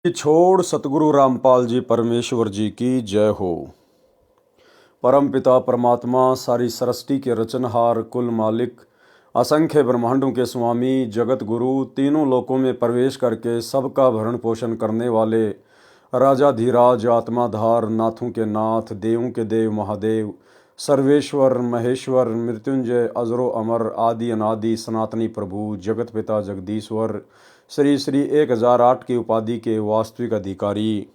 छोड़ सतगुरु रामपाल जी परमेश्वर जी की जय हो। परम पिता परमात्मा सारी सृष्टि के रचनहार कुल मालिक असंख्य ब्रह्मांडों के स्वामी जगत गुरु तीनों लोकों में प्रवेश करके सबका भरण पोषण करने वाले राजाधीराज आत्माधार नाथों के नाथ देवों के देव महादेव सर्वेश्वर महेश्वर मृत्युंजय अजरो अमर आदि अनादि सनातनी प्रभु जगत पिता जगदीश्वर श्री श्री 1008 की उपाधि के वास्तविक अधिकारी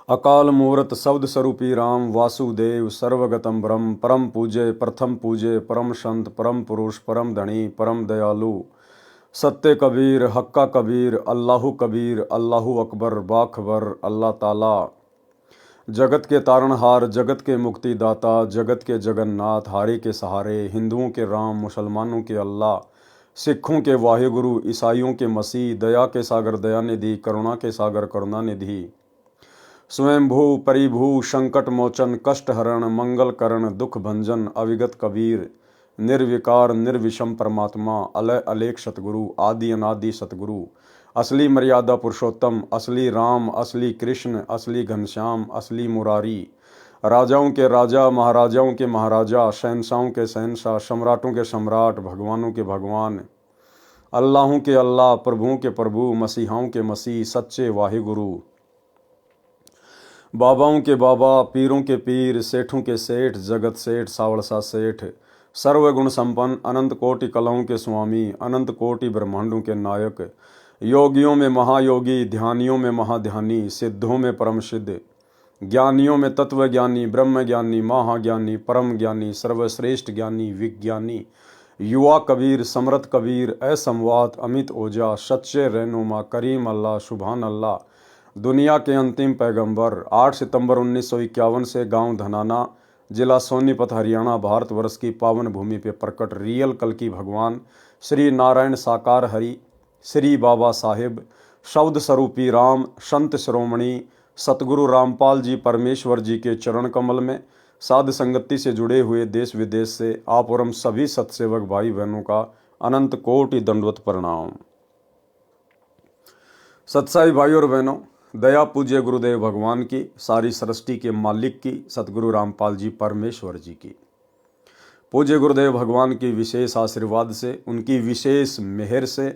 अकाल मूर्त शब्द स्वरूपी राम वासुदेव सर्वगतम ब्रह्म परम पूज्य प्रथम पूज्य परम संत परम पुरुष परम धनी परम दयालु सत्य कबीर हक्का कबीर अल्लाहु कबीर अल्लाहु अकबर बाखबर अल्लाह ताला जगत के तारणहार जगत के मुक्तिदाता जगत के जगन्नाथ हारे के सहारे हिंदुओं के राम मुसलमानों के अल्लाह सिखों के वाहिगुरु ईसाइयों के मसीह दया के सागर दया निधि करुणा के सागर करुणा निधि स्वयंभू परिभू संकट मोचन कष्ट हरण मंगल करण दुख भंजन अविगत कबीर निर्विकार निर्विषम परमात्मा अलय अलेख सतगुरु आदि अनादि सतगुरु असली मर्यादा पुरुषोत्तम असली राम असली कृष्ण असली घनश्याम असली मुरारी राजाओं के राजा महाराजाओं के महाराजा शहनशाहों के शहनशाह सम्राटों के सम्राट भगवानों के भगवान अल्लाहों के अल्लाह प्रभुओं के प्रभु मसीहाओं के मसीह सच्चे वाहिगुरु बाबाओं के बाबा पीरों के पीर सेठों के सेठ जगत सेठ सावड़सा सेठ सर्वगुण संपन्न अनंत कोटि कलाओं के स्वामी अनंत कोटि ब्रह्मांडों के नायक योगियों में महायोगी ध्यानियों में महाध्यानी सिद्धों में परम सिद्ध ज्ञानियों में तत्व ज्ञानी ब्रह्म ज्ञानी महाज्ञानी परम ज्ञानी सर्वश्रेष्ठ ज्ञानी विज्ञानी युवा कबीर समरथ कबीर असमवात अमित ओझा सच्चे रहनुमा करीम अल्लाह सुभान अल्लाह दुनिया के अंतिम पैगंबर 8 सितंबर 1951 से गांव धनाना जिला सोनीपत हरियाणा भारतवर्ष की पावन भूमि पे प्रकट रियल कल की भगवान श्री नारायण साकार हरि श्री बाबा साहिब शब्द स्वरूपी राम संत शिरोमणि सतगुरु रामपाल जी परमेश्वर जी के चरण कमल में साध संगति से जुड़े हुए देश विदेश से आप और हम सभी सत्सेवक भाई बहनों का अनंत कोटि दंडवत प्रणाम। सत्साई भाई और बहनों, दया पूज्य गुरुदेव भगवान की सारी सृष्टि के मालिक की सतगुरु रामपाल जी परमेश्वर जी की पूज्य गुरुदेव भगवान की विशेष आशीर्वाद से उनकी विशेष मेहर से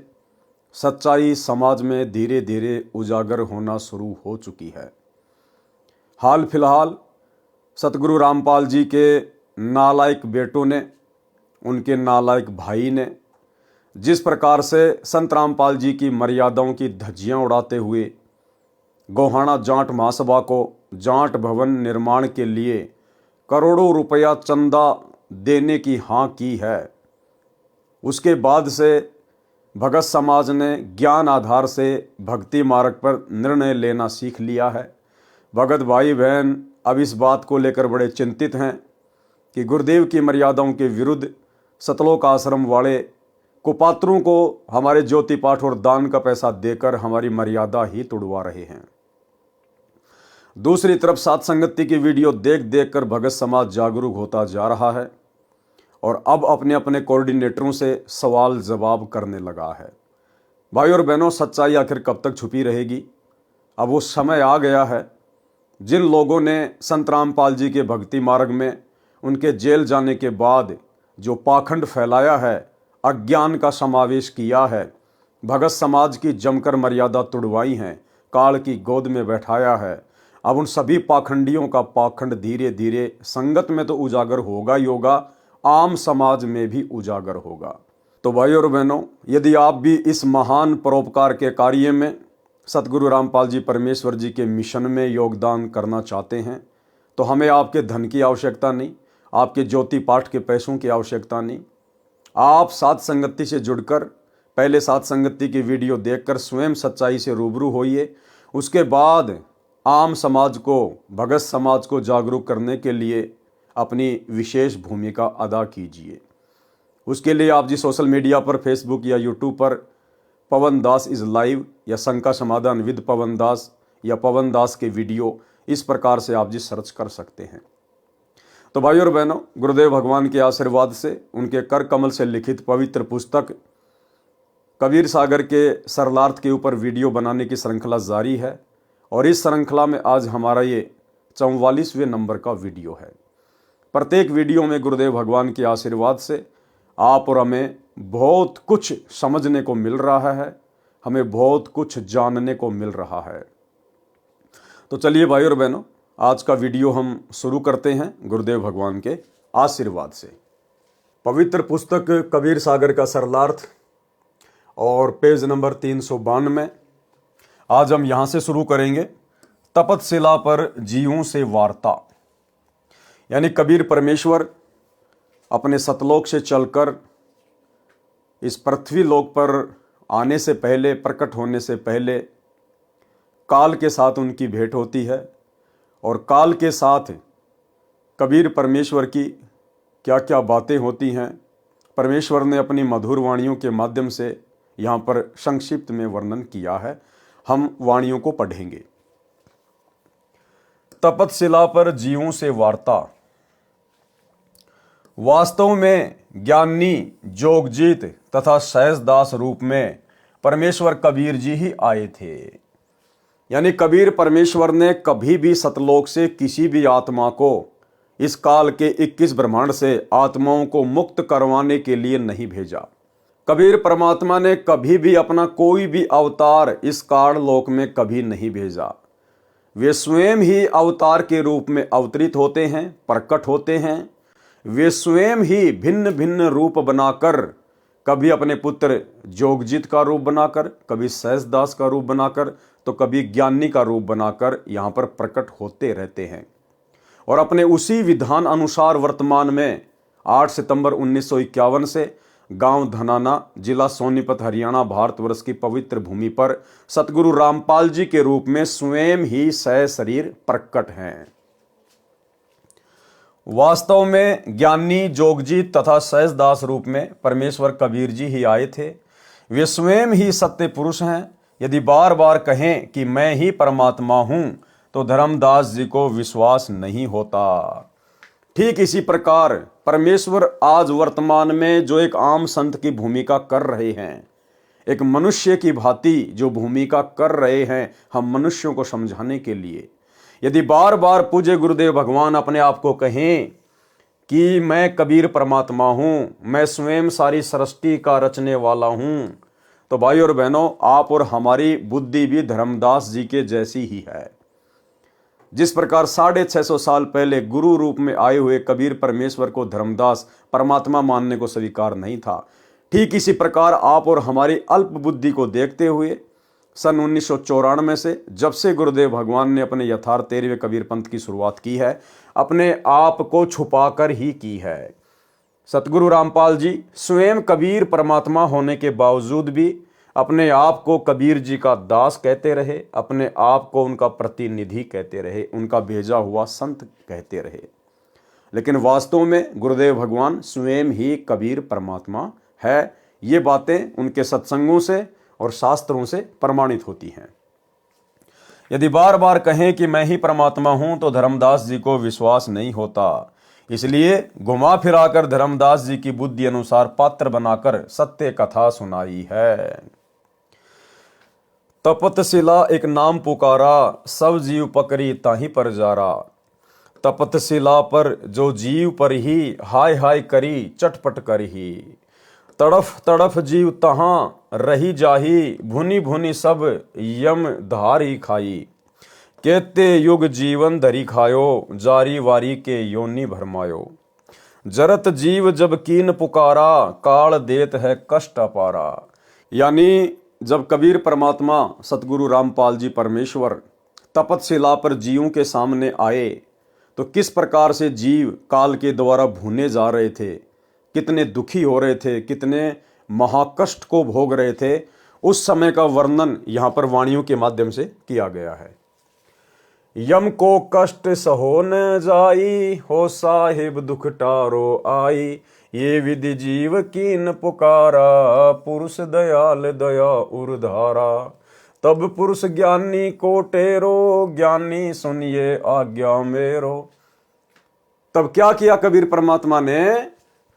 सच्चाई समाज में धीरे धीरे उजागर होना शुरू हो चुकी है। हाल फिलहाल सतगुरु रामपाल जी के नालायक बेटों ने उनके नालायक भाई ने जिस प्रकार से संत रामपाल जी की मर्यादाओं की धज्जियां उड़ाते हुए गोहाना जाट महासभा को जाट भवन निर्माण के लिए करोड़ों रुपया चंदा देने की हाँ की है, उसके बाद से भगत समाज ने ज्ञान आधार से भक्ति मार्ग पर निर्णय लेना सीख लिया है। भगत भाई बहन अब इस बात को लेकर बड़े चिंतित हैं कि गुरुदेव की मर्यादाओं के विरुद्ध सतलोक आश्रम वाले कुपात्रों को हमारे ज्योति पाठ और दान का पैसा देकर हमारी मर्यादा ही तुड़वा रहे हैं। दूसरी तरफ सात संगति की वीडियो देख देख कर भगत समाज जागरूक होता जा रहा है और अब अपने अपने कोऑर्डिनेटरों से सवाल जवाब करने लगा है। भाई और बहनों, सच्चाई आखिर कब तक छुपी रहेगी? अब वो समय आ गया है जिन लोगों ने संत रामपाल जी के भक्ति मार्ग में उनके जेल जाने के बाद जो पाखंड फैलाया है, अज्ञान का समावेश किया है, भगत समाज की जमकर मर्यादा तुड़वाई हैं, काल की गोद में बैठाया है, अब उन सभी पाखंडियों का पाखंड धीरे धीरे संगत में तो उजागर होगा ही होगा, आम समाज में भी उजागर होगा। तो भाई और बहनों, यदि आप भी इस महान परोपकार के कार्य में सतगुरु रामपाल जी परमेश्वर जी के मिशन में योगदान करना चाहते हैं तो हमें आपके धन की आवश्यकता नहीं, आपके ज्योति पाठ के पैसों की आवश्यकता नहीं। आप साथ संगति से जुड़कर पहले साथ संगति की वीडियो देखकर स्वयं सच्चाई से रूबरू होइए, उसके बाद आम समाज को भगत समाज को जागरूक करने के लिए अपनी विशेष भूमिका अदा कीजिए। उसके लिए आप जी सोशल मीडिया पर फेसबुक या यूट्यूब पर पवन दास इज़ लाइव या शंका समाधान विद पवन दास या पवन दास के वीडियो इस प्रकार से आप जी सर्च कर सकते हैं। तो भाई और बहनों, गुरुदेव भगवान के आशीर्वाद से उनके कर कमल से लिखित पवित्र पुस्तक कबीर सागर के सरलार्थ के ऊपर वीडियो बनाने की श्रृंखला जारी है और इस श्रृंखला में आज हमारा ये 44वें नंबर का वीडियो है। प्रत्येक वीडियो में गुरुदेव भगवान के आशीर्वाद से आप और हमें बहुत कुछ समझने को मिल रहा है, हमें बहुत कुछ जानने को मिल रहा है। तो चलिए भाई और बहनों, आज का वीडियो हम शुरू करते हैं गुरुदेव भगवान के आशीर्वाद से। पवित्र पुस्तक कबीर सागर का सरलार्थ और पेज नंबर 392। आज हम यहाँ से शुरू करेंगे। तपतशिला पर जीवों से वार्ता, यानी कबीर परमेश्वर अपने सतलोक से चलकर इस पृथ्वी लोक पर आने से पहले, प्रकट होने से पहले काल के साथ उनकी भेंट होती है और काल के साथ कबीर परमेश्वर की क्या क्या बातें होती हैं, परमेश्वर ने अपनी मधुर वाणियों के माध्यम से यहाँ पर संक्षिप्त में वर्णन किया है। हम वाणियों को पढ़ेंगे। तपतशिला पर जीवों से वार्ता। वास्तव में ज्ञानी, जोगजीत तथा सहजदास रूप में परमेश्वर कबीर जी ही आए थे। यानी कबीर परमेश्वर ने कभी भी सतलोक से किसी भी आत्मा को इस काल के 21 ब्रह्मांड से आत्माओं को मुक्त करवाने के लिए नहीं भेजा। कबीर परमात्मा ने कभी भी अपना कोई भी अवतार इस काल लोक में कभी नहीं भेजा। वे स्वयं ही अवतार के रूप में अवतरित होते हैं, प्रकट होते हैं। वे स्वयं ही भिन्न भिन्न रूप बनाकर, कभी अपने पुत्र जोगजीत का रूप बनाकर, कभी सहजदास का रूप बनाकर, तो कभी ज्ञानी का रूप बनाकर यहाँ पर प्रकट होते रहते हैं। और अपने उसी विधान अनुसार वर्तमान में 8 सितंबर 1951 से गांव धनाना, जिला सोनीपत, हरियाणा, भारतवर्ष की पवित्र भूमि पर सतगुरु रामपाल जी के रूप में स्वयं ही सहशरीर प्रकट हैं। वास्तव में ज्ञानी, जोगजीत तथा सहजदास रूप में परमेश्वर कबीर जी ही आए थे। वे स्वयं ही सत्य पुरुष हैं। यदि बार बार कहें कि मैं ही परमात्मा हूं तो धर्मदास जी को विश्वास नहीं होता। ठीक इसी प्रकार परमेश्वर आज वर्तमान में जो एक आम संत की भूमिका कर रहे हैं, एक मनुष्य की भांति जो भूमिका कर रहे हैं हम मनुष्यों को समझाने के लिए, यदि बार बार पूज्य गुरुदेव भगवान अपने आप को कहें कि मैं कबीर परमात्मा हूं, मैं स्वयं सारी सृष्टि का रचने वाला हूं, तो भाई और बहनों, आप और हमारी बुद्धि भी धर्मदास जी के जैसी ही है। जिस प्रकार 650 साल पहले गुरु रूप में आए हुए कबीर परमेश्वर को धर्मदास परमात्मा मानने को स्वीकार नहीं था, ठीक इसी प्रकार आप और हमारी अल्प बुद्धि को देखते हुए सन 1994 से जब से गुरुदेव भगवान ने अपने यथार्थ 13वें कबीर पंथ की शुरुआत की है, अपने आप को छुपाकर ही की है। सतगुरु रामपाल जी स्वयं कबीर परमात्मा होने के बावजूद भी अपने आप को कबीर जी का दास कहते रहे, अपने आप को उनका प्रतिनिधि कहते रहे, उनका भेजा हुआ संत कहते रहे। लेकिन वास्तव में गुरुदेव भगवान स्वयं ही कबीर परमात्मा है। ये बातें उनके सत्संगों से और शास्त्रों से प्रमाणित होती हैं। यदि बार बार कहें कि मैं ही परमात्मा हूं तो धर्मदास जी को विश्वास नहीं होता। इसलिए घुमा फिराकर धर्मदास जी की बुद्धि अनुसार पात्र बनाकर सत्य कथा सुनाई है। तपतशिला एक नाम पुकारा, सब जीव पकड़ी ताही पर जारा। तपतशिला पर जो जीव पर ही हाय हाय करी, चटपट कर ही। तड़फ तड़फ जीव तहाँ रही जाही, भुनी भुनी सब यम धारी खाई। केते युग जीवन धरी खायो, जारी वारी के योनि भरमायो। जरत जीव जब कीन पुकारा, काल देत है कष्ट अपारा। यानी जब कबीर परमात्मा सतगुरु रामपाल जी परमेश्वर तपतशिला पर जीवों के सामने आए तो किस प्रकार से जीव काल के द्वारा भूने जा रहे थे, कितने दुखी हो रहे थे, कितने महाकष्ट को भोग रहे थे, उस समय का वर्णन यहाँ पर वाणियों के माध्यम से किया गया है। यम को कष्ट सहो न जाई, हो साहिब दुख टारो आई। ये विधि जीव कीन पुकारा, पुरुष दयाल दया उर्धारा। तब पुरुष ज्ञानी को टेरो, ज्ञानी सुनिए आज्ञा मेरो। तब क्या किया कबीर परमात्मा ने?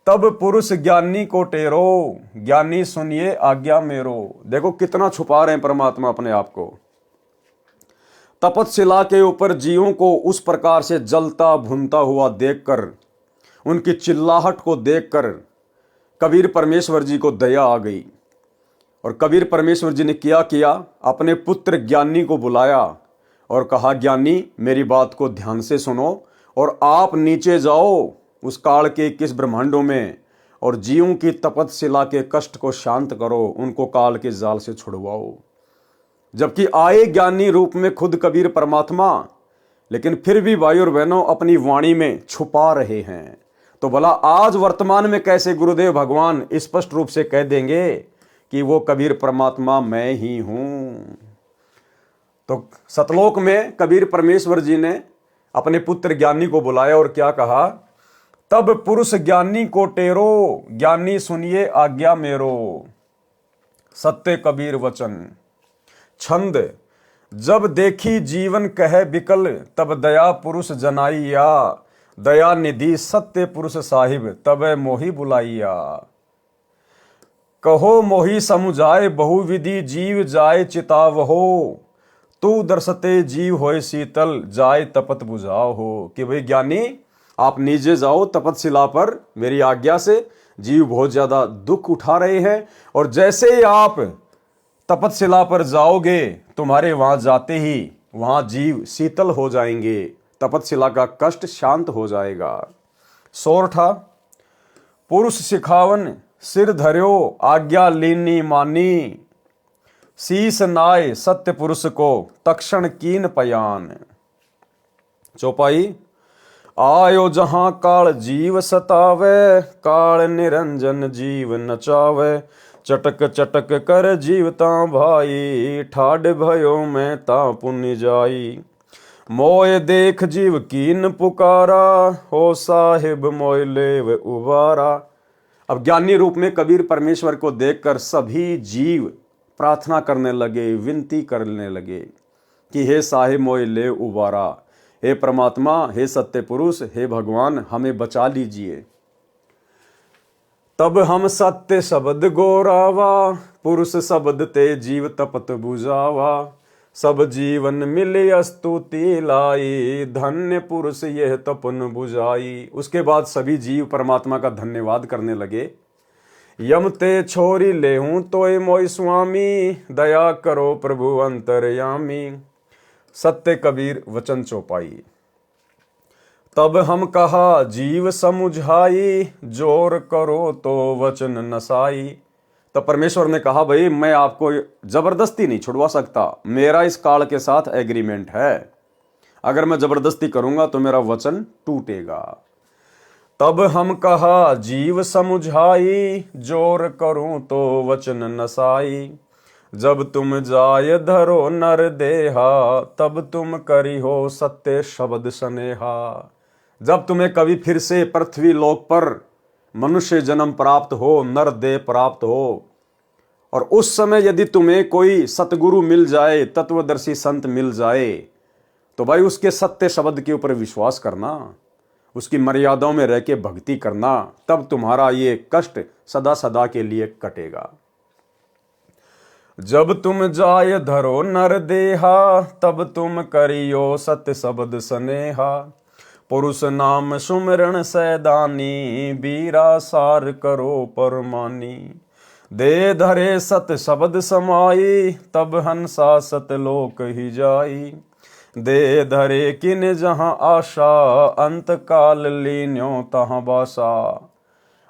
तब पुरुष ज्ञानी को टेरो, ज्ञानी सुनिए आज्ञा मेरो। देखो कितना छुपा रहे हैं परमात्मा अपने आप को। तपतशिला के ऊपर जीवों को उस प्रकार से जलता भुनता हुआ देखकर, उनकी चिल्लाहट को देखकर कबीर परमेश्वर जी को दया आ गई। और कबीर परमेश्वर जी ने क्या किया, अपने पुत्र ज्ञानी को बुलाया और कहा, ज्ञानी मेरी बात को ध्यान से सुनो और आप नीचे जाओ उस काल के 21 ब्रह्मांडों में और जीवों की तपतशिला के कष्ट को शांत करो, उनको काल के जाल से छुड़वाओ। जबकि आए ज्ञानी रूप में खुद कबीर परमात्मा, लेकिन फिर भी भाई और बहनों अपनी वाणी में छुपा रहे हैं। तो भला आज वर्तमान में कैसे गुरुदेव भगवान स्पष्ट रूप से कह देंगे कि वो कबीर परमात्मा मैं ही हूं। तो सतलोक में कबीर परमेश्वर जी ने अपने पुत्र ज्ञानी को बुलाया और क्या कहा, तब पुरुष ज्ञानी को टेरो, ज्ञानी सुनिए आज्ञा मेरो। सत्य कबीर वचन। छंद। जब देखी जीवन कहे बिकल, तब दया पुरुष जनाइया, दया निधि सत्य पुरुष साहिब, तब मोही बुलाइया। कहो मोही समुझाए बहुविधि, जीव जाए चितावहो, तू दर्शते जीव होए शीतल, जाए तपत बुझाओ हो। कि भाई ज्ञानी आप नीचे जाओ तपतशिला पर, मेरी आज्ञा से। जीव बहुत ज्यादा दुख उठा रहे हैं और जैसे ही आप तपतशिला पर जाओगे, तुम्हारे वहां जाते ही वहां जीव शीतल हो जाएंगे, तपतशिला का कष्ट शांत हो जाएगा। सोरठा। पुरुष सिखावन सिर धर्यो, आज्ञा लीनी मानी, शीस नाय सत्य पुरुष को, तक्षण कीन पयान। चौपाई। आयो जहां काल जीव सतावे, काल निरंजन जीव नचावे, चटक चटक कर जीवता भाई, ठाड भयो मैं ता पुण्य जाई। मोय देख जीव कीन पुकारा, हो साहिब मोय लेव उबारा। अब ज्ञानी रूप में कबीर परमेश्वर को देखकर सभी जीव प्रार्थना करने लगे, विनती करने लगे कि हे साहिब मोय ले उबारा, हे परमात्मा, हे सत्य पुरुष, हे भगवान, हमें बचा लीजिए। तब हम सत्य शब्द गोरावा, पुरुष शब्द ते जीव तपत बुझावा, सब जीवन मिले स्तुति लाई, धन्य पुरुष यह तपन बुझाई। उसके बाद सभी जीव परमात्मा का धन्यवाद करने लगे। यम ते छोरी लेहूं तोय मोय स्वामी, दया करो प्रभु अंतरयामी। सत्य कबीर वचन चौपाई। तब हम कहा जीव समुझाई, जोर करो तो वचन नसाई। तो परमेश्वर ने कहा, भाई मैं आपको जबरदस्ती नहीं छुड़वा सकता, मेरा इस काल के साथ एग्रीमेंट है, अगर मैं जबरदस्ती करूंगा तो मेरा वचन टूटेगा। तब हम कहा जीव समुझाई, जोर करूं तो वचन नसाई, जब तुम जाय धरो नर देहा, तब तुम करी हो सत्य शब्द स्नेहा। जब तुम्हें कभी फिर से पृथ्वी लोक पर मनुष्य जन्म प्राप्त हो, नर देह प्राप्त हो, और उस समय यदि तुम्हें कोई सतगुरु मिल जाए, तत्वदर्शी संत मिल जाए, तो भाई उसके सत्य शब्द के ऊपर विश्वास करना, उसकी मर्यादाओं में रह के भक्ति करना, तब तुम्हारा ये कष्ट सदा सदा के लिए कटेगा। जब तुम जाय धरो नर देहा, तब तुम करियो सत्य शब्द स्नेहा, पुरुष नाम सुमिरन सैदानी, बीरा सार करो परमानी। दे धरे सत शब्द समाई, तब हंसा सतलोक ही जाई। दे धरे किन जहां आशा, अंत काल लीन्यो तहां बासा।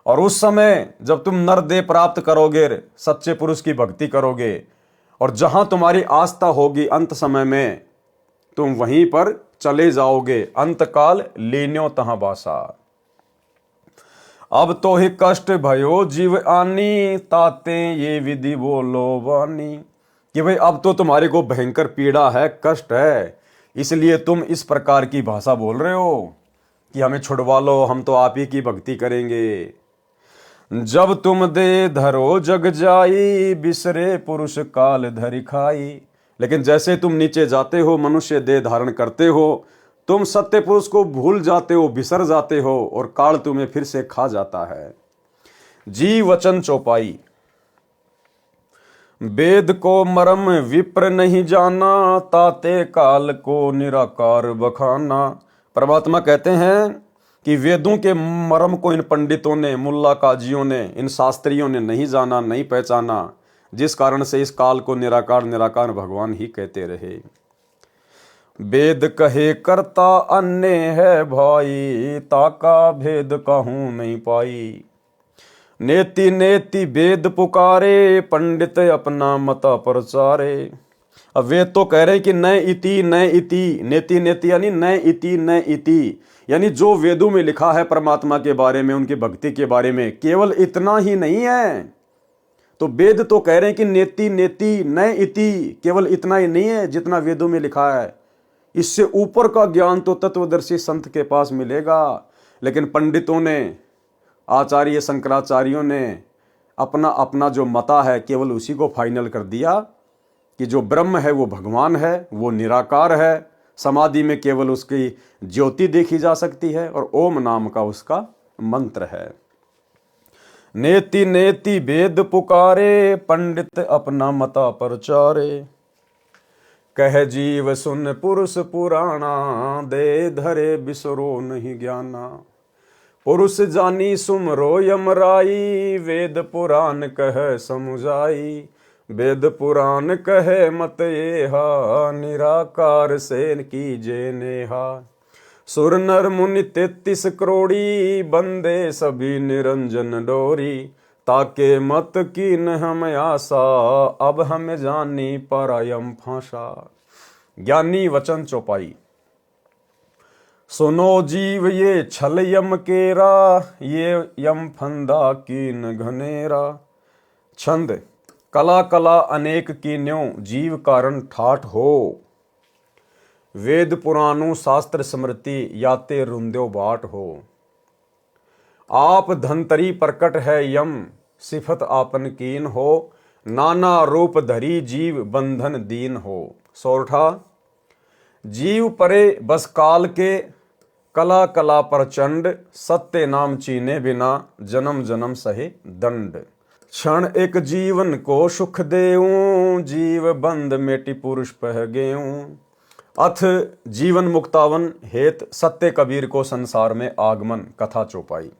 और उस समय जब तुम नर देह प्राप्त करोगे, सच्चे पुरुष की भक्ति करोगे, और जहां तुम्हारी आस्था होगी अंत समय में, तुम वहीं पर चले जाओगे। अंतकाल लीन्यो तहां बासा। अब तो ही कष्ट भयो जीव आनी, ताते ये विधि बोलो वानी। कि भाई अब तो तुम्हारे को भयंकर पीड़ा है, कष्ट है, इसलिए तुम इस प्रकार की भाषा बोल रहे हो कि हमें छुड़वा लो, हम तो आप ही की भक्ति करेंगे। जब तुम दे धरो जग जाई, बिसरे पुरुष काल धरि खाई। लेकिन जैसे तुम नीचे जाते हो, मनुष्य देह धारण करते हो, तुम सत्य पुरुष को भूल जाते हो, बिसर जाते हो, और काल तुम्हें फिर से खा जाता है। जी वचन चौपाई। वेद को मरम विप्र नहीं जाना, ताते काल को निराकार बखाना। परमात्मा कहते हैं कि वेदों के मर्म को इन पंडितों ने, मुल्ला काजियों ने, इन शास्त्रियों ने नहीं जाना, नहीं पहचाना, जिस कारण से इस काल को निराकार निराकार भगवान ही कहते रहे। वेद कहे करता अन्य है भाई, ताका भेद कहूं नहीं पाई। नेति नेति वेद पुकारे, पंडित अपना मता प्रचारे। अब वेद तो कह रहे कि न इति न इति, नेति नेति यानी न इति न इति, यानी जो वेदों में लिखा है परमात्मा के बारे में, उनकी भक्ति के बारे में, केवल इतना ही नहीं है। तो वेद तो कह रहे हैं कि नेति नेति न इति, केवल इतना ही नहीं है जितना वेदों में लिखा है, इससे ऊपर का ज्ञान तो तत्वदर्शी संत के पास मिलेगा। लेकिन पंडितों ने, आचार्य शंकराचार्यों ने अपना अपना जो मता है केवल उसी को फाइनल कर दिया कि जो ब्रह्म है वो भगवान है, वो निराकार है। समाधि में केवल उसकी ज्योति देखी जा सकती है और ओम नाम का उसका मंत्र है। नेति नेति वेद पुकारे, पंडित अपना मता प्रचारे। कह जीव सुन पुरुष पुराणा, दे धरे बिसरो नहीं ज्ञाना। पुरुष जानी सुमरो यमराई, वेद पुराण कह समुझाई। वेद पुराण कहे मत येहा, निराकार से कीजे नेहा। सुर नर मुनि 33 करोड़ी, बंदे सभी निरंजन डोरी। ताके मत कीन हम आशा, अब हम जानी परायम फांसा। ज्ञानी वचन चौपाई। सुनो जीव ये छल यम केरा, ये यम फंदा कीन घनेरा। छंद। कला कला अनेक कीन्यों, जीव कारण ठाठ हो। वेद पुराणों शास्त्र स्मृति, याते रुंद्यो बाट हो। आप धनतरी प्रकट है यम, सिफत आपन कीन हो। नाना रूप धरी जीव, बंधन दीन हो। सोरठा। जीव परे बस काल के, कला कला प्रचंड। सत्य नाम चीने बिना, जन्म जन्म सहे दंड। क्षण एक जीवन को सुख देऊं, जीव बंद मेटी पुरुष पह गेऊं। अथ जीवन मुक्तावन हेत, सत्य कबीर को संसार में आगमन। कथा चौपाई।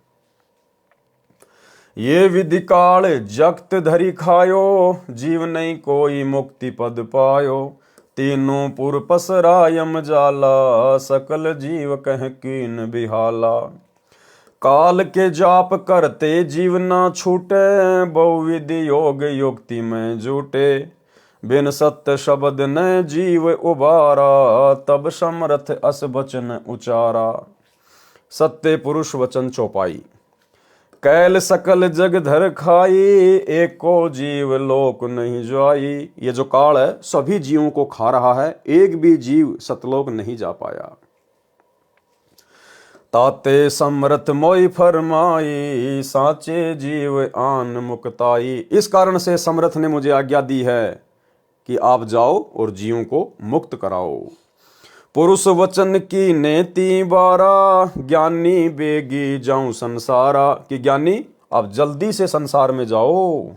ये विधि काल जगत धरी खायो, जीव नहीं कोई मुक्ति पद पायो। तीनों पुर पसरा यम जाला, सकल जीव कह कीन बिहाला। काल के जाप करते जीव ना छूटे, बहुविधि योग युक्ति में जुटे। बिन सत्य शब्द न जीव उबारा, तब समर्थ अस वचन उचारा। सत्य पुरुष वचन चौपाई। कैल सकल जग धर खाई, एको जीव लोक नहीं जाई। ये जो काल है सभी जीवों को खा रहा है, एक भी जीव सतलोक नहीं जा पाया। ताते समर्थ मोई फरमाई, साचे जीव आन मुक्ताई। इस कारण से समर्थ ने मुझे आज्ञा दी है कि आप जाओ और जीवों को मुक्त कराओ। पुरुष वचन की नेति बारा, ज्ञानी बेगी जाऊं संसारा। कि ज्ञानी आप जल्दी से संसार में जाओ।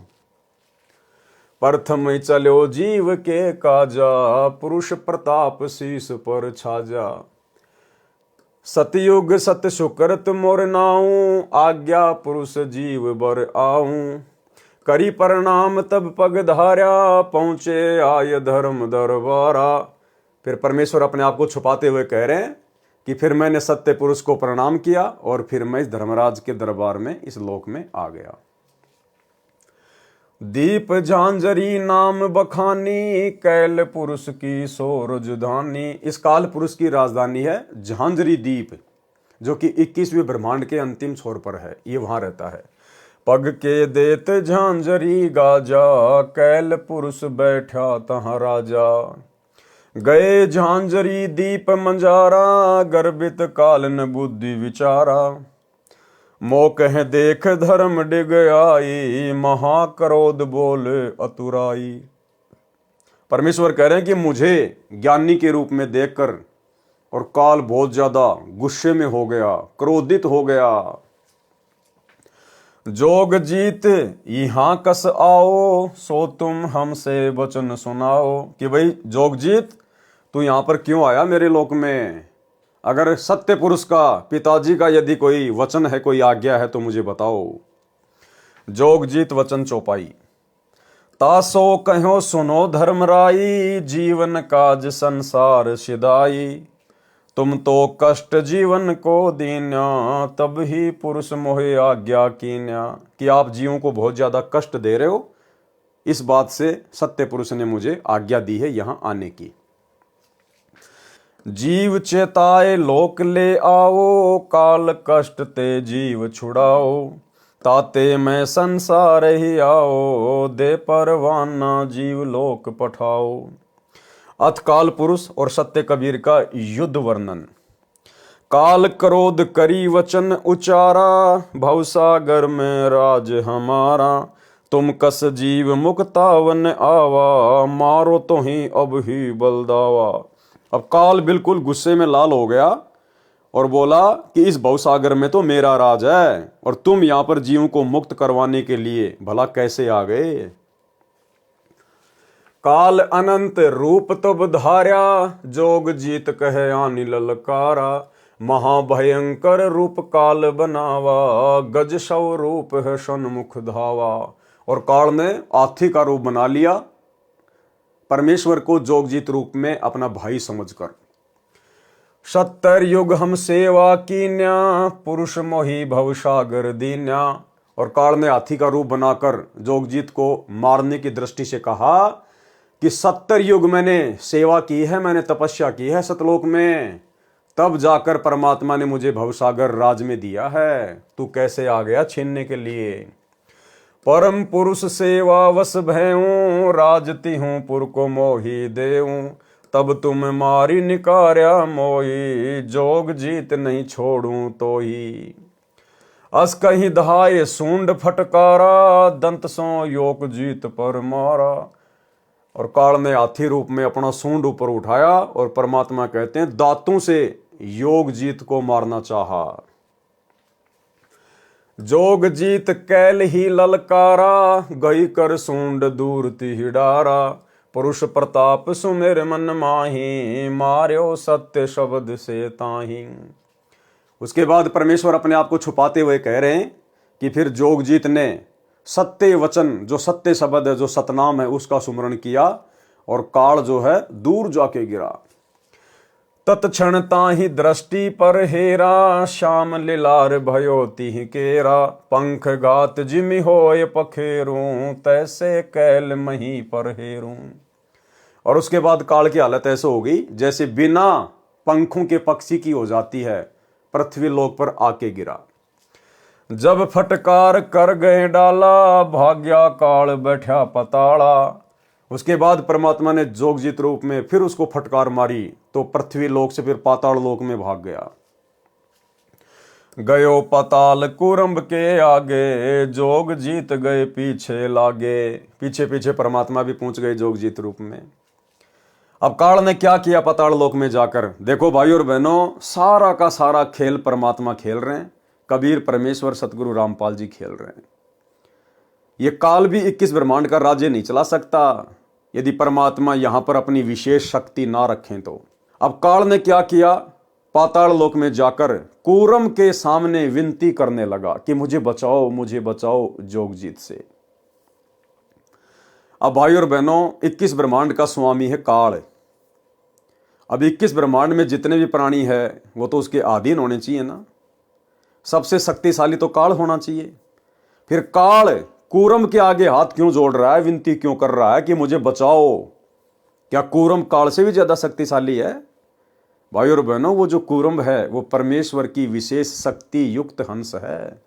प्रथम चलो जीव के काजा, पुरुष प्रताप शीस पर छाजा। सतयुग सत सुकृत मोर नाऊं, आज्ञा पुरुष जीव बर आऊं। करी प्रणाम तब पग धार्या, पहुंचे आय धर्म दरबारा। फिर परमेश्वर अपने आप को छुपाते हुए कह रहे हैं कि फिर मैंने सत्य पुरुष को प्रणाम किया और फिर मैं इस धर्मराज के दरबार में, इस लोक में आ गया। दीप झांझरी नाम बखानी, कैल पुरुष की सो राजधानी। इस काल पुरुष की राजधानी है झांझरी द्वीप, जो कि 21वें ब्रह्मांड के अंतिम छोर पर है, ये वहां रहता है। पग के देत झांझरी गाजा, कैल पुरुष बैठा तहाँ राजा। गए झांझरी दीप मंजारा, गर्भित काल न बुद्धि विचारा। मोकह देख धर्म डिग आई, महाक्रोध बोल अतुराई। परमेश्वर कह रहे हैं कि मुझे ज्ञानी के रूप में देखकर और काल बहुत ज्यादा गुस्से में हो गया, क्रोधित हो गया। जोग जीत यहाँ कस आओ, सो तुम हमसे वचन सुनाओ। कि भाई जोग जीत, तू यहाँ पर क्यों आया मेरे लोक में? अगर सत्य पुरुष का, पिताजी का यदि कोई वचन है, कोई आज्ञा है तो मुझे बताओ। जोग जीत वचन चौपाई। तासो कहो सुनो धर्मराई, जीवन काज संसार सिदाई। तुम तो कष्ट जीवन को दीन्या, तब ही पुरुष मोहे आज्ञा कीन्या। कि आप जीवों को बहुत ज्यादा कष्ट दे रहे हो, इस बात से सत्य पुरुष ने मुझे आज्ञा दी है यहां आने की। जीव चेताए लोक ले आओ, काल कष्ट ते जीव छुड़ाओ। ताते मैं संसार ही आओ, दे परवाना जीव लोक पठाओ। अथ काल पुरुष और सत्य कबीर का युद्ध वर्णन। काल क्रोध करी वचन उचारा, भवसागर में राज हमारा। तुम कस जीव मुक्तावन आवा, मारो तो ही अब ही बलदावा। अब काल बिल्कुल गुस्से में लाल हो गया और बोला कि इस भवसागर में तो मेरा राज है, और तुम यहां पर जीवों को मुक्त करवाने के लिए भला कैसे आ गए? काल अनंत रूप तब धार्या, जोग जीत कहे आनि ललकारा। महाभयंकर रूप काल बनावा, गज सौ रूप है सन्मुख धावा। और काल ने हाथी का रूप बना लिया, परमेश्वर को जोगजीत रूप में अपना भाई समझकर। 70 युग हम सेवा कीन्या, पुरुष मोहि भवसागर दीन्या। और काल ने हाथी का रूप बनाकर जोगजीत को मारने की दृष्टि से कहा कि 70 युग मैंने सेवा की है, मैंने तपस्या की है सतलोक में, तब जाकर परमात्मा ने मुझे भवसागर राज में दिया है। तू कैसे आ गया छीनने के लिए? परम पुरुष सेवा वश भयऊं, राजती हूं पुर को मोही देऊं। तब तुम मारी निकार्या मोही, जोग जीत नहीं छोड़ूं तो ही। अस कहीं दहाए सूंड फटकारा, दंत सो योक जीत पर मारा। और काल ने हाथी रूप में अपना सूंड ऊपर उठाया और परमात्मा कहते हैं दांतों से योग जीत को मारना चाहा। जोग जीत कैल ही ललकारा, गई कर सूंड दूर तिहि डारा। पुरुष प्रताप सुमेर मन माही, मार्यो सत्य शब्द से ताही। उसके बाद परमेश्वर अपने आप को छुपाते हुए कह रहे हैं कि फिर जोगजीत ने सत्य वचन, जो सत्य शब्द है, जो सतनाम है, उसका सुमरण किया और काल जो है दूर जाके गिरा। तत्क्षण ताहि दृष्टि पर हेरा, श्याम लिलार भयो तिहि केरा। पंख घात जिमि होय पखेरूं, तैसे कैल मही पर हेरूं। और उसके बाद काल की हालत ऐसे हो गई जैसे बिना पंखों के पक्षी की हो जाती है, पृथ्वी लोक पर आके गिरा। जब फटकार कर गए डाला, भाग्या काल बैठा पताड़ा। उसके बाद परमात्मा ने जोगजीत रूप में फिर उसको फटकार मारी तो पृथ्वी लोक से फिर पाताल लोक में भाग गया। गयो पताल कुरंब के आगे, जोग जीत गए पीछे लागे। पीछे पीछे परमात्मा भी पहुंच गए जोगजीत रूप में। अब काल ने क्या किया पताल लोक में जाकर? देखो भाई और बहनों, सारा का सारा खेल परमात्मा खेल रहे हैं, कबीर, परमेश्वर, सतगुरु रामपाल जी खेल रहे हैं। ये काल भी 21 ब्रह्मांड का राज्य नहीं चला सकता यदि परमात्मा यहां पर अपनी विशेष शक्ति ना रखें तो। अब काल ने क्या किया? पाताल लोक में जाकर कूरम के सामने विनती करने लगा कि मुझे बचाओ, मुझे बचाओ जोगजीत से। अब भाई और बहनों, 21 ब्रह्मांड का स्वामी है काल। अब 21 ब्रह्मांड में जितने भी प्राणी है वो तो उसके अधीन होने चाहिए ना। सबसे शक्तिशाली तो काल होना चाहिए। फिर काल कूरम के आगे हाथ क्यों जोड़ रहा है, विनती क्यों कर रहा है कि मुझे बचाओ? क्या कूरम काल से भी ज्यादा शक्तिशाली है? भाई और बहनों, वो जो कूरम है वो परमेश्वर की विशेष शक्ति युक्त हंस है।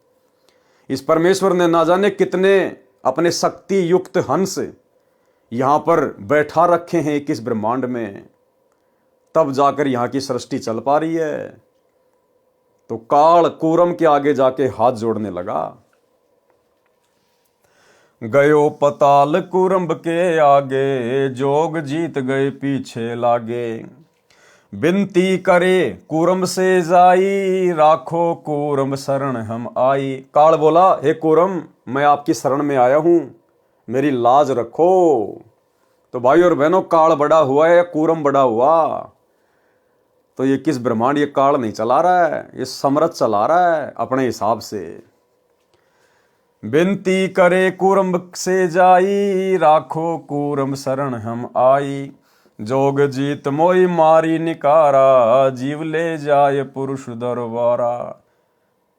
इस परमेश्वर ने ना जाने कितने अपने शक्ति युक्त हंस यहां पर बैठा रखे हैं 21 ब्रह्मांड में, तब जाकर यहां की सृष्टि चल पा रही है। तो काल कूरम के आगे जाके हाथ जोड़ने लगा। गयो पताल कुरंब के आगे, जोग जीत गए पीछे लागे। बिनती करे कूरम से जाई, राखो कूरम शरण हम आई। काल बोला, हे कूरम, मैं आपकी शरण में आया हूं, मेरी लाज रखो। तो भाई और बहनों, काल बड़ा हुआ है या कूरम बड़ा हुआ? तो ये किस ब्रह्मांड, ये काल नहीं चला रहा है, ये समरथ चला रहा है अपने हिसाब से। बिनती करे कूरम से जाई, राखो कूरम शरण हम आई। जोग जीत मोई मारी निकारा, जीव ले जाए पुरुष दरबारा।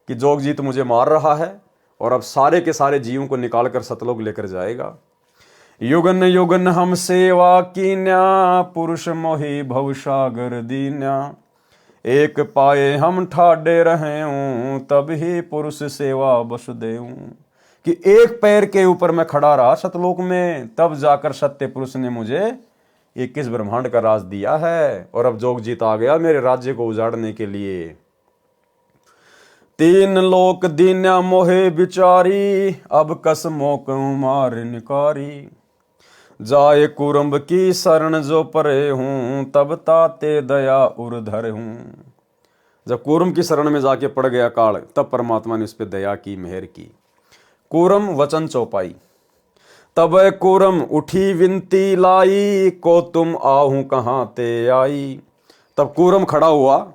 कि जोग जीत मुझे मार रहा है और अब सारे के सारे जीवों को निकाल कर सतलोक लेकर जाएगा। युगन युगन हम सेवा कीन्या, पुरुष मोहि भवसागर दीन्या। एक पाए हम ठाडे रहे हूं, तब ही पुरुष सेवा बस देऊं। कि एक पैर के ऊपर मैं खड़ा रहा सतलोक में, तब जाकर सत्य पुरुष ने मुझे 21 ब्रह्मांड का राज दिया है। और अब जोग जीत आ गया मेरे राज्य को उजाड़ने के लिए। तीन लोक दीन्या मोहे बिचारी, अब कस मोक मार निकारी। जाए कुरम्ब की शरण जो परे हूं, तब ताते दया उर्धर हूं। जब कूरम की शरण में जाके पड़ गया काल, तब परमात्मा ने उस पर दया की, मेहर की। कूरम वचन चौपाई। तब कूरम उठी विनती लाई, को तुम आहू कहाँ ते आई। तब कूरम खड़ा हुआ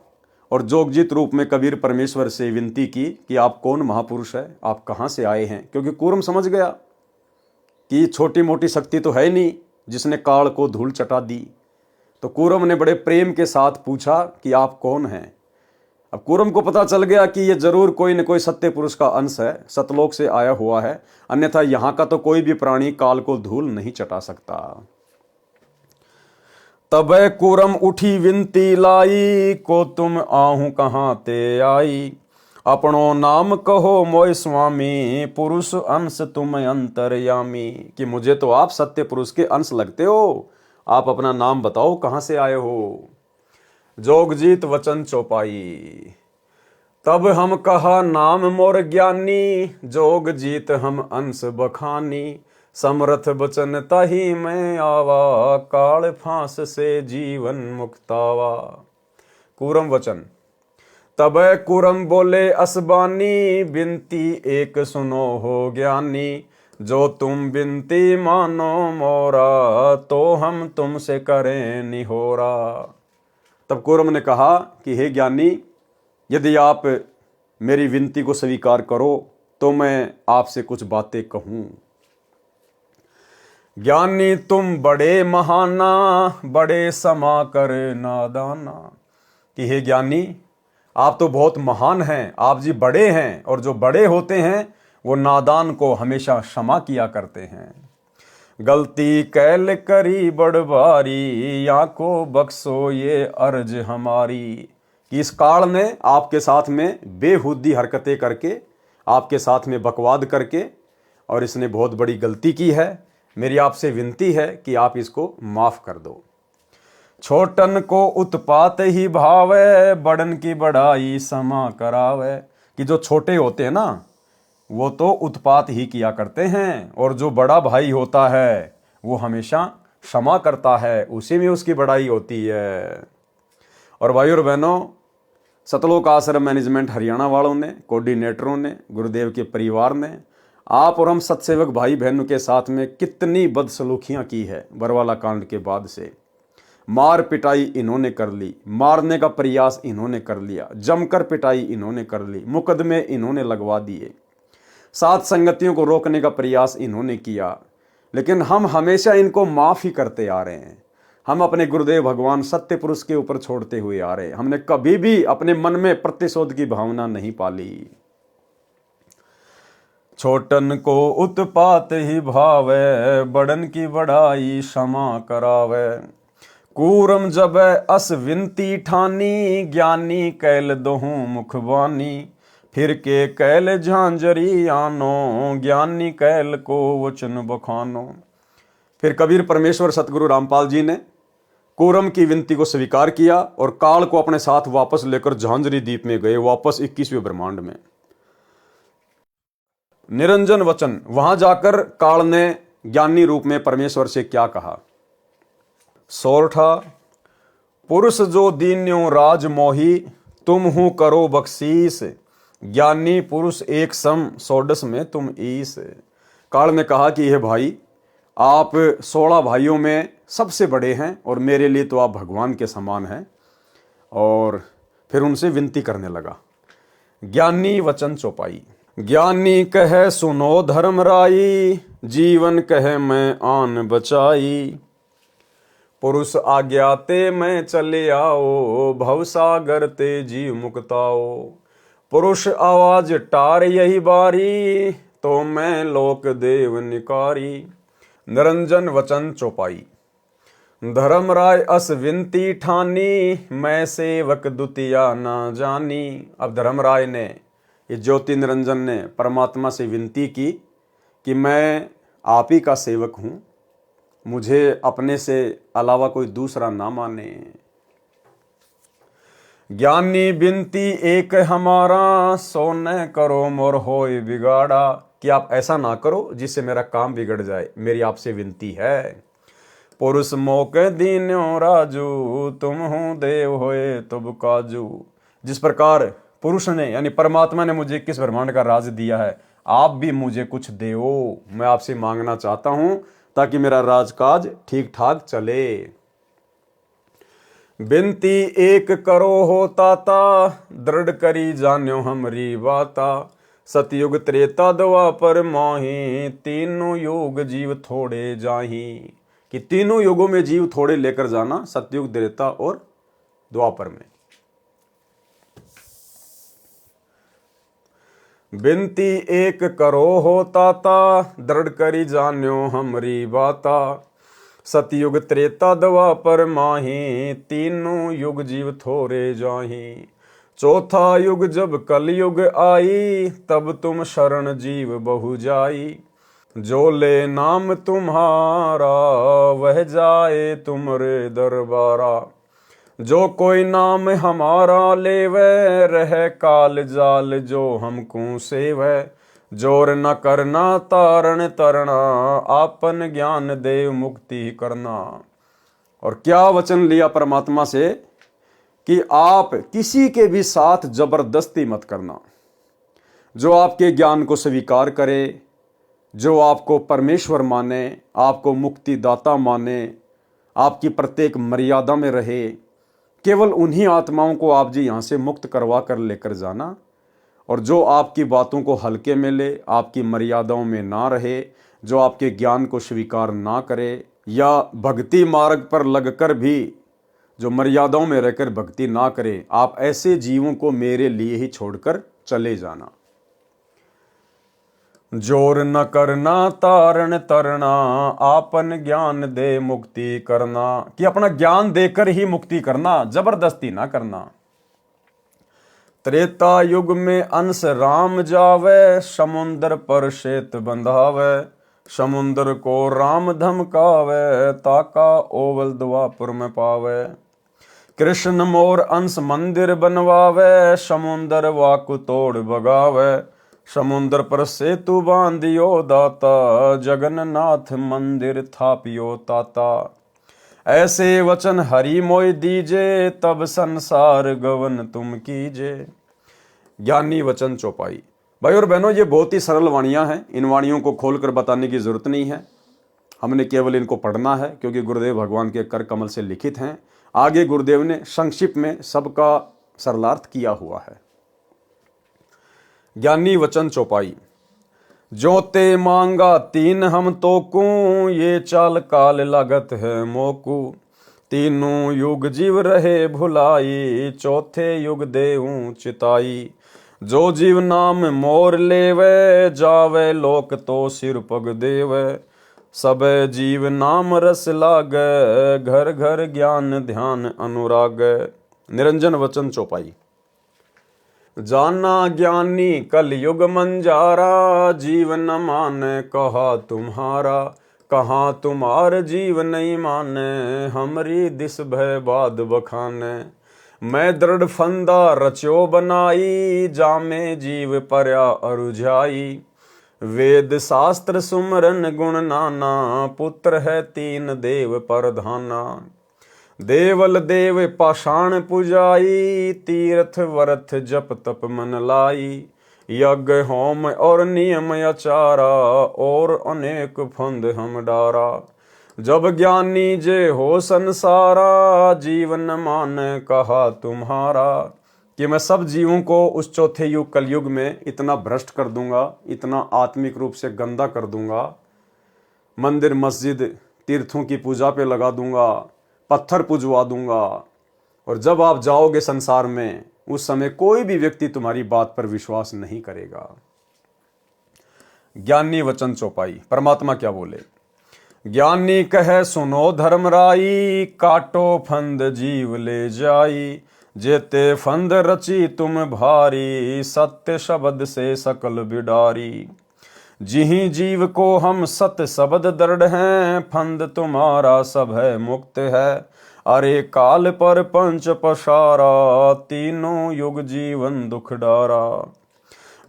और जोगजीत रूप में कबीर परमेश्वर से विनती की कि आप कौन महापुरुष है, आप कहाँ से आए हैं। क्योंकि कूरम समझ गया कि छोटी मोटी शक्ति तो है नहीं जिसने काल को धूल चटा दी। तो कूरम ने बड़े प्रेम के साथ पूछा कि आप कौन हैं। अब कूरम को पता चल गया कि ये जरूर कोई न कोई सत्य पुरुष का अंश है, सतलोक से आया हुआ है, अन्यथा यहां का तो कोई भी प्राणी काल को धूल नहीं चटा सकता। तब कूरम उठी विनती लाई, को तुम आहू कहाँ ते आई। अपनो नाम कहो मोय स्वामी, पुरुष अंश तुम अंतर्यामी। कि मुझे तो आप सत्य पुरुष के अंश लगते हो, आप अपना नाम बताओ, कहाँ से आए हो। जोगजीत वचन चौपाई। तब हम कहा नाम मोर ज्ञानी, जोग जीत हम अंश बखानी। समरथ बचन तही मैं आवा, काल फांस से जीवन मुक्तावा। कूरम वचन। तब कूरम बोले असबानी, बिनती एक सुनो हो ज्ञानी। जो तुम बिनती मानो मोरा, तो हम तुमसे करें निहोरा। तब कूरम ने कहा कि हे ज्ञानी, यदि आप मेरी विनती को स्वीकार करो तो मैं आपसे कुछ बातें कहूं। ज्ञानी तुम बड़े महाना, बड़े समा कर नादाना। कि हे ज्ञानी, आप तो बहुत महान हैं, आप जी बड़े हैं, और जो बड़े होते हैं वो नादान को हमेशा क्षमा किया करते हैं। गलती कैल करी बड़ भारी, या को बख्शो ये अर्ज हमारी। कि इस काल ने आपके साथ में बेहुदी हरकतें करके, आपके साथ में बकवाद करके, और इसने बहुत बड़ी गलती की है। मेरी आपसे विनती है कि आप इसको माफ कर दो। छोटन को उत्पात ही भावे, बड़न की बड़ाई समा करावे। कि जो छोटे होते हैं ना, वो तो उत्पात ही किया करते हैं, और जो बड़ा भाई होता है वो हमेशा क्षमा करता है, उसी में उसकी बड़ाई होती है। और भाई और बहनों, सतलोक आश्रम मैनेजमेंट हरियाणा वालों ने, कोऑर्डिनेटरों ने, गुरुदेव के परिवार ने, आप और हम सत्सेवक भाई बहनों के साथ में कितनी बदसलूकियां की है। बरवाला कांड के बाद से मार पिटाई इन्होंने कर ली, मारने का प्रयास इन्होंने कर लिया, जमकर पिटाई इन्होंने कर ली, मुकदमे इन्होंने लगवा दिए, साथ संगतियों को रोकने का प्रयास इन्होंने किया, लेकिन हम हमेशा इनको माफ ही करते आ रहे हैं। हम अपने गुरुदेव भगवान सत्य पुरुष के ऊपर छोड़ते हुए आ रहे हैं। हमने कभी भी अपने मन में प्रतिशोध की भावना नहीं पाली। छोटन को उत्पात ही भावे, बड़न की बड़ाई क्षमा करावे। कूरम जब अस विनती ठानी, ज्ञानी कैल दोहूं मुखबानी। फिर के कैल झांझरी आनो, ज्ञानी कैल को वचन बखानो। फिर कबीर परमेश्वर सतगुरु रामपाल जी ने कूरम की विनती को स्वीकार किया और काल को अपने साथ वापस लेकर झांझरी द्वीप में गए, वापस 21वें ब्रह्मांड में। निरंजन वचन। वहां जाकर काल ने ज्ञानी रूप में परमेश्वर से क्या कहा। सोरठा पुरुष जो दीन्यो राज मोही, तुम हूँ करो बख्शीस, ज्ञानी पुरुष एक सम सोडस में तुम ईस। काल ने कहा कि यह भाई, आप 16 भाइयों में सबसे बड़े हैं और मेरे लिए तो आप भगवान के समान हैं। और फिर उनसे विनती करने लगा। ज्ञानी वचन चौपाई। ज्ञानी कहे सुनो धर्म राई, जीवन कहे मैं आन बचाई। पुरुष आज्ञा ते मैं चले आओ, भवसागर ते जीव मुक्ताओ। पुरुष आवाज टार यही बारी, तो मैं लोक देव निकारी। निरंजन वचन चौपाई। धर्म राय अस विनती ठानी, मैं सेवक दुतिया ना जानी। अब धर्मराय ने, ये ज्योति निरंजन ने परमात्मा से विनती की कि मैं आप ही का सेवक हूँ, मुझे अपने से अलावा कोई दूसरा ना माने। ज्ञानी बिनती एक हमारा, सो न करो मोर होय बिगाड़ा। कि आप ऐसा ना करो जिससे मेरा काम बिगड़ जाए, मेरी आपसे विनती है। पुरुष मौके दीन्यो राजू, तुम हूँ देव होए तुब काजू। जिस प्रकार पुरुष ने यानी परमात्मा ने मुझे किस ब्रह्मांड का राज दिया है, आप भी मुझे कुछ देओ। मैं आपसे मांगना चाहता हूं ताकि मेरा राजकाज ठीक ठाक चले। बिनती एक करो हो ताता, दृढ़ करी जान्यो हमरी बाता। सतयुग त्रेता द्वापर माही, तीनों युग जीव थोड़े जाही। कि तीनों युगों में जीव थोड़े लेकर जाना, सतयुग त्रेता और द्वापर में। बिनती एक करो हो ताता, दृढ़ करी जान्यो हमरी बाता। सतयुग त्रेता द्वापर माही, तीनों युग जीव थोड़े जाही। चौथा युग जब कलयुग आई, तब तुम शरण जीव बहु जाई। जो ले नाम तुम्हारा, वह जाए तुमरे दरबारा। जो कोई नाम हमारा लेवे, रह काल जाल जो हमको सेवै। जोर न करना तारण तरना, आपन ज्ञान देव मुक्ति करना। और क्या वचन लिया परमात्मा से कि आप किसी के भी साथ जबरदस्ती मत करना। जो आपके ज्ञान को स्वीकार करे, जो आपको परमेश्वर माने, आपको मुक्तिदाता माने, आपकी प्रत्येक मर्यादा में रहे, केवल उन्हीं आत्माओं को आप जी यहाँ से मुक्त करवा कर लेकर जाना। और जो आपकी बातों को हल्के में ले, आपकी मर्यादाओं में ना रहे, जो आपके ज्ञान को स्वीकार ना करे, या भक्ति मार्ग पर लगकर भी जो मर्यादाओं में रहकर भक्ति ना करे, आप ऐसे जीवों को मेरे लिए ही छोड़कर चले जाना। जोर न करना तारण तरना, आपन ज्ञान दे मुक्ति करना। कि अपना ज्ञान देकर ही मुक्ति करना, जबरदस्ती ना करना। त्रेता युग में अंश राम जावे, समुंदर पर शेत बंधावे। समुंदर को राम धमकावे, ताका ओवल द्वापुर में पावे। कृष्ण मोर अंश मंदिर बनवावे, समुंदर वाकु तोड़ बगावे। समुंदर पर सेतु बांधियो दाता, जगन्नाथ मंदिर थापियो ताता। ऐसे वचन हरि मोय दीजे, तब संसार गवन तुम कीजे। ज्ञानी वचन चौपाई। भाई और बहनों, ये बहुत ही सरल वाणियां हैं, इन वाणियों को खोलकर बताने की जरूरत नहीं है। हमने केवल इनको पढ़ना है क्योंकि गुरुदेव भगवान के कर कमल से लिखित हैं। आगे गुरुदेव ने संक्षिप्त में सबका सरलार्थ किया हुआ है। ज्ञानी वचन चौपाई। जो ते मांगा तीन हम तो को, ये चाल काल लागत है मोकू। तीनों युग जीव रहे भुलाई, चौथे युग देऊं चिताई। जो जीव नाम मोर लेवे, जावे लोक तो सिर पग देवे। सब जीव नाम रस लागे, घर घर ज्ञान ध्यान अनुराग। निरंजन वचन चौपाई। जाना ज्ञानी कल युग मंजारा, जीवन माने कहा तुम्हारा। कहा तुम्हार जीव नहीं माने, हमरी दिस भय बाद बखाने। मैं दृढ़ फंदा रच्यो बनाई, जामे जीव पर्या अरुझाई। वेद शास्त्र सुमरन गुण नाना, पुत्र है तीन देव परधाना। देवल देव पाषाण पुजाई, तीर्थ वर्थ जप तप मन लाई। यज्ञ होम और नियम आचारा, और अनेक फंद हम डारा। जब ज्ञानी जे हो संसारा, जीवन मान कहा तुम्हारा। कि मैं सब जीवों को उस चौथे युग कलयुग में इतना भ्रष्ट कर दूंगा, इतना आत्मिक रूप से गंदा कर दूंगा, मंदिर मस्जिद तीर्थों की पूजा पे लगा दूंगा, पत्थर पुजवा दूंगा। और जब आप जाओगे संसार में, उस समय कोई भी व्यक्ति तुम्हारी बात पर विश्वास नहीं करेगा। ज्ञानी वचन चौपाई। परमात्मा क्या बोले? ज्ञानी कहे सुनो धर्मराई, काटो फंद जीव ले जाई। जेते फंद रची तुम भारी, सत्य शब्द से सकल बिडारी। जिहि जीव को हम सत्य शब्द दृढ़ हैं, फंद तुम्हारा सब है मुक्त है। अरे काल पर पंच पसारा, तीनों युग जीवन दुख डारा।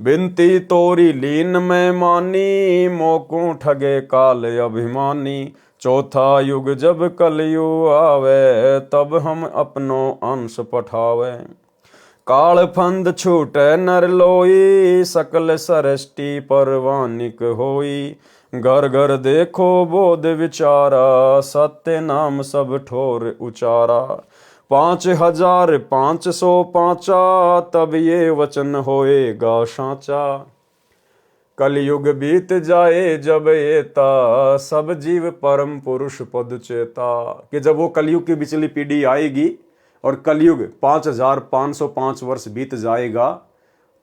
बिनती तोरी लीन में मानी, मोकू ठगे काल अभिमानी। चौथा युग जब कलयुग आवे, तब हम अपनो अंश पठावे। काल फंद छूटे नर लोई, सकल सृष्टि परवानिक होई। घर घर देखो बोध विचारा, सत्य नाम सब ठोर उचारा। 5505 तब ये वचन होएगा साचा। कलयुग बीत जाए जब एता, सब जीव परम पुरुष पद चेता। कि जब वो कलयुग की बिचली पीढ़ी आएगी और कलयुग 5505 वर्ष बीत जाएगा,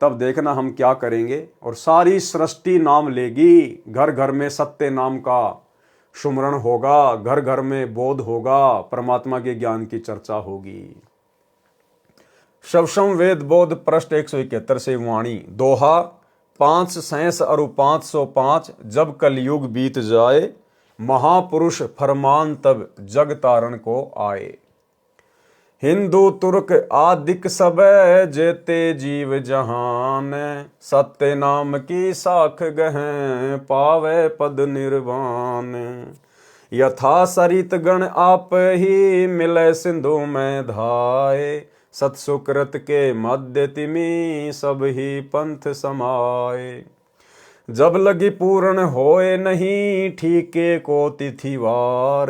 तब देखना हम क्या करेंगे। और सारी सृष्टि नाम लेगी, घर घर में सत्य नाम का सुमरण होगा, घर घर में बोध होगा, परमात्मा के ज्ञान की चर्चा होगी। शवसम वेद बोध पृष्ठ 171 से वाणी। दोहा 5 और 505। जब कलयुग बीत जाए, महापुरुष फरमान तब जग तारण को आए। हिंदू तुर्क आदिक सब, जेते जीव जहान। सत्य नाम की साख गहें, पावे पद निर्वाण। यथा सरित गण आप ही, मिले सिंधु में धाये। सत्सुकृत के मध्य तिमी, सब ही पंथ समाये। जब लगी पूर्ण होए नहीं, ठीके को तिथिवार।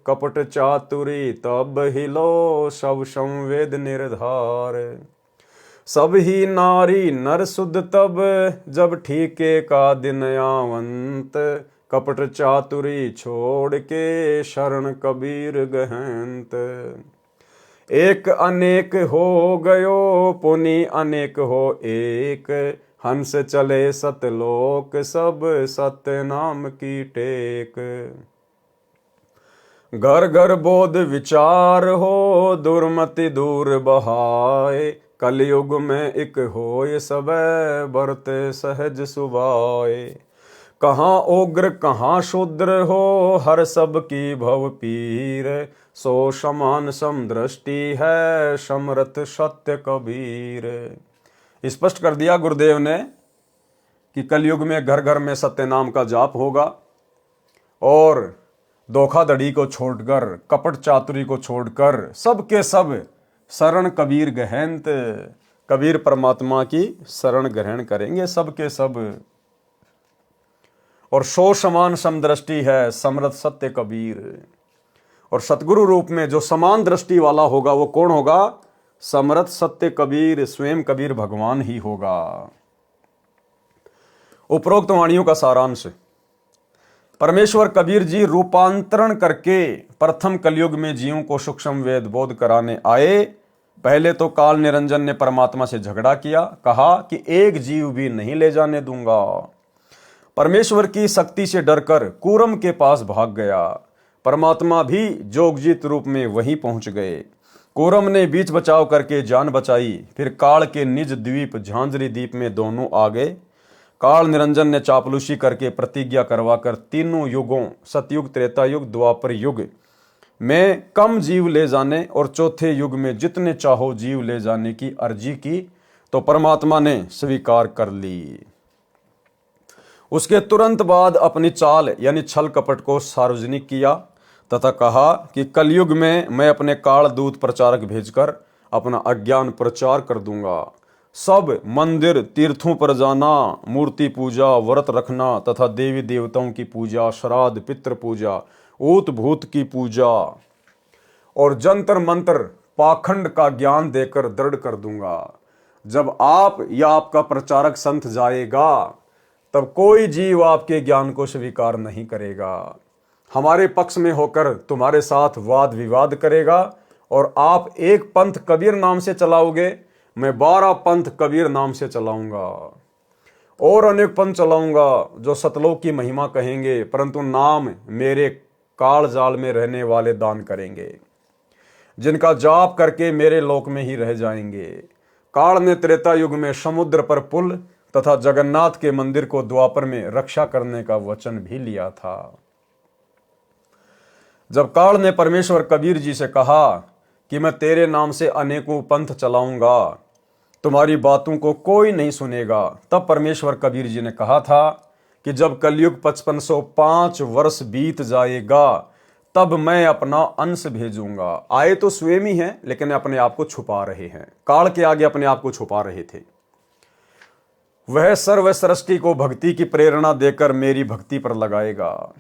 कपट चातुरी तब हिलो, सब संवेद निर्धार। सब ही नारी नर शुद्ध तब, जब ठीके का दिन आवंत। कपट चातुरी छोड़ के, शरण कबीर गहंत। एक अनेक हो गयो, पुनि अनेक हो एक। हंस चले सतलोक सब, सत्य नाम की टेक। घर घर बोध विचार हो, दुर्मति दूर बहाए। कलयुग में एक होय सब, बरते सहज सुभाए। कहाँ उग्र कहाँ शूद्र हो, हर सब की भव पीर। सो समान समदृष्टि है, समरथ सत्य कबीर। स्पष्ट कर दिया गुरुदेव ने कि कलयुग में घर घर में सत्य नाम का जाप होगा, और धोखाधड़ी को छोड़कर, कपट चातुरी को छोड़कर, सब के सब शरण कबीर गहंत। कबीर परमात्मा की शरण ग्रहण करेंगे सब के सब। और सो समान समदृष्टि है, समरथ सत्य कबीर। और सतगुरु रूप में जो समान दृष्टि वाला होगा, वो कौन होगा? समरथ सत्य कबीर, स्वयं कबीर भगवान ही होगा। उपरोक्त वाणियों का सारांश। परमेश्वर कबीर जी रूपांतरण करके प्रथम कलयुग में जीवों को सूक्ष्म वेद बोध कराने आए। पहले तो काल निरंजन ने परमात्मा से झगड़ा किया, कहा कि एक जीव भी नहीं ले जाने दूंगा। परमेश्वर की शक्ति से डरकर कूरम के पास भाग गया। परमात्मा भी जोगजीत रूप में वहीं पहुंच गए। कूरम ने बीच बचाव करके जान बचाई। फिर काल के निज द्वीप झांझरी द्वीप में दोनों आ गए। काल निरंजन ने चापलूसी करके प्रतिज्ञा करवाकर तीनों युगों, सतयुग, त्रेता युग, द्वापर युग में कम जीव ले जाने और चौथे युग में जितने चाहो जीव ले जाने की अर्जी की, तो परमात्मा ने स्वीकार कर ली। उसके तुरंत बाद अपनी चाल यानी छल कपट को सार्वजनिक किया। तथा कहा कि कलयुग में मैं अपने काल दूत प्रचारक भेजकर अपना अज्ञान प्रचार कर दूंगा। सब मंदिर तीर्थों पर जाना, मूर्ति पूजा, व्रत रखना तथा देवी देवताओं की पूजा, श्राद्ध, पितृ पूजा, ऊत भूत की पूजा और जंतर मंत्र पाखंड का ज्ञान देकर दृढ़ कर दूंगा। जब आप या आपका प्रचारक संत जाएगा तब कोई जीव आपके ज्ञान को स्वीकार नहीं करेगा। हमारे पक्ष में होकर तुम्हारे साथ वाद विवाद करेगा और आप एक पंथ कबीर नाम से चलाओगे, मैं 12 पंथ कबीर नाम से चलाऊंगा और अनेक पंथ चलाऊंगा जो सतलोक की महिमा कहेंगे, परंतु नाम मेरे काल जाल में रहने वाले दान करेंगे, जिनका जाप करके मेरे लोक में ही रह जाएंगे। काल ने त्रेता युग में समुद्र पर पुल तथा जगन्नाथ के मंदिर को द्वापर में रक्षा करने का वचन भी लिया था। जब काल ने परमेश्वर कबीर जी से कहा कि मैं तेरे नाम से अनेकों पंथ चलाऊंगा, तुम्हारी बातों को कोई नहीं सुनेगा, तब परमेश्वर कबीर जी ने कहा था कि जब कलयुग 5505 वर्ष बीत जाएगा तब मैं अपना अंश भेजूंगा। आए तो स्वयं ही हैं, लेकिन अपने आप को छुपा रहे हैं, काल के आगे अपने आप को छुपा रहे थे। वह सर्व सृष्टि को भक्ति की प्रेरणा देकर मेरी भक्ति पर लगाएगा।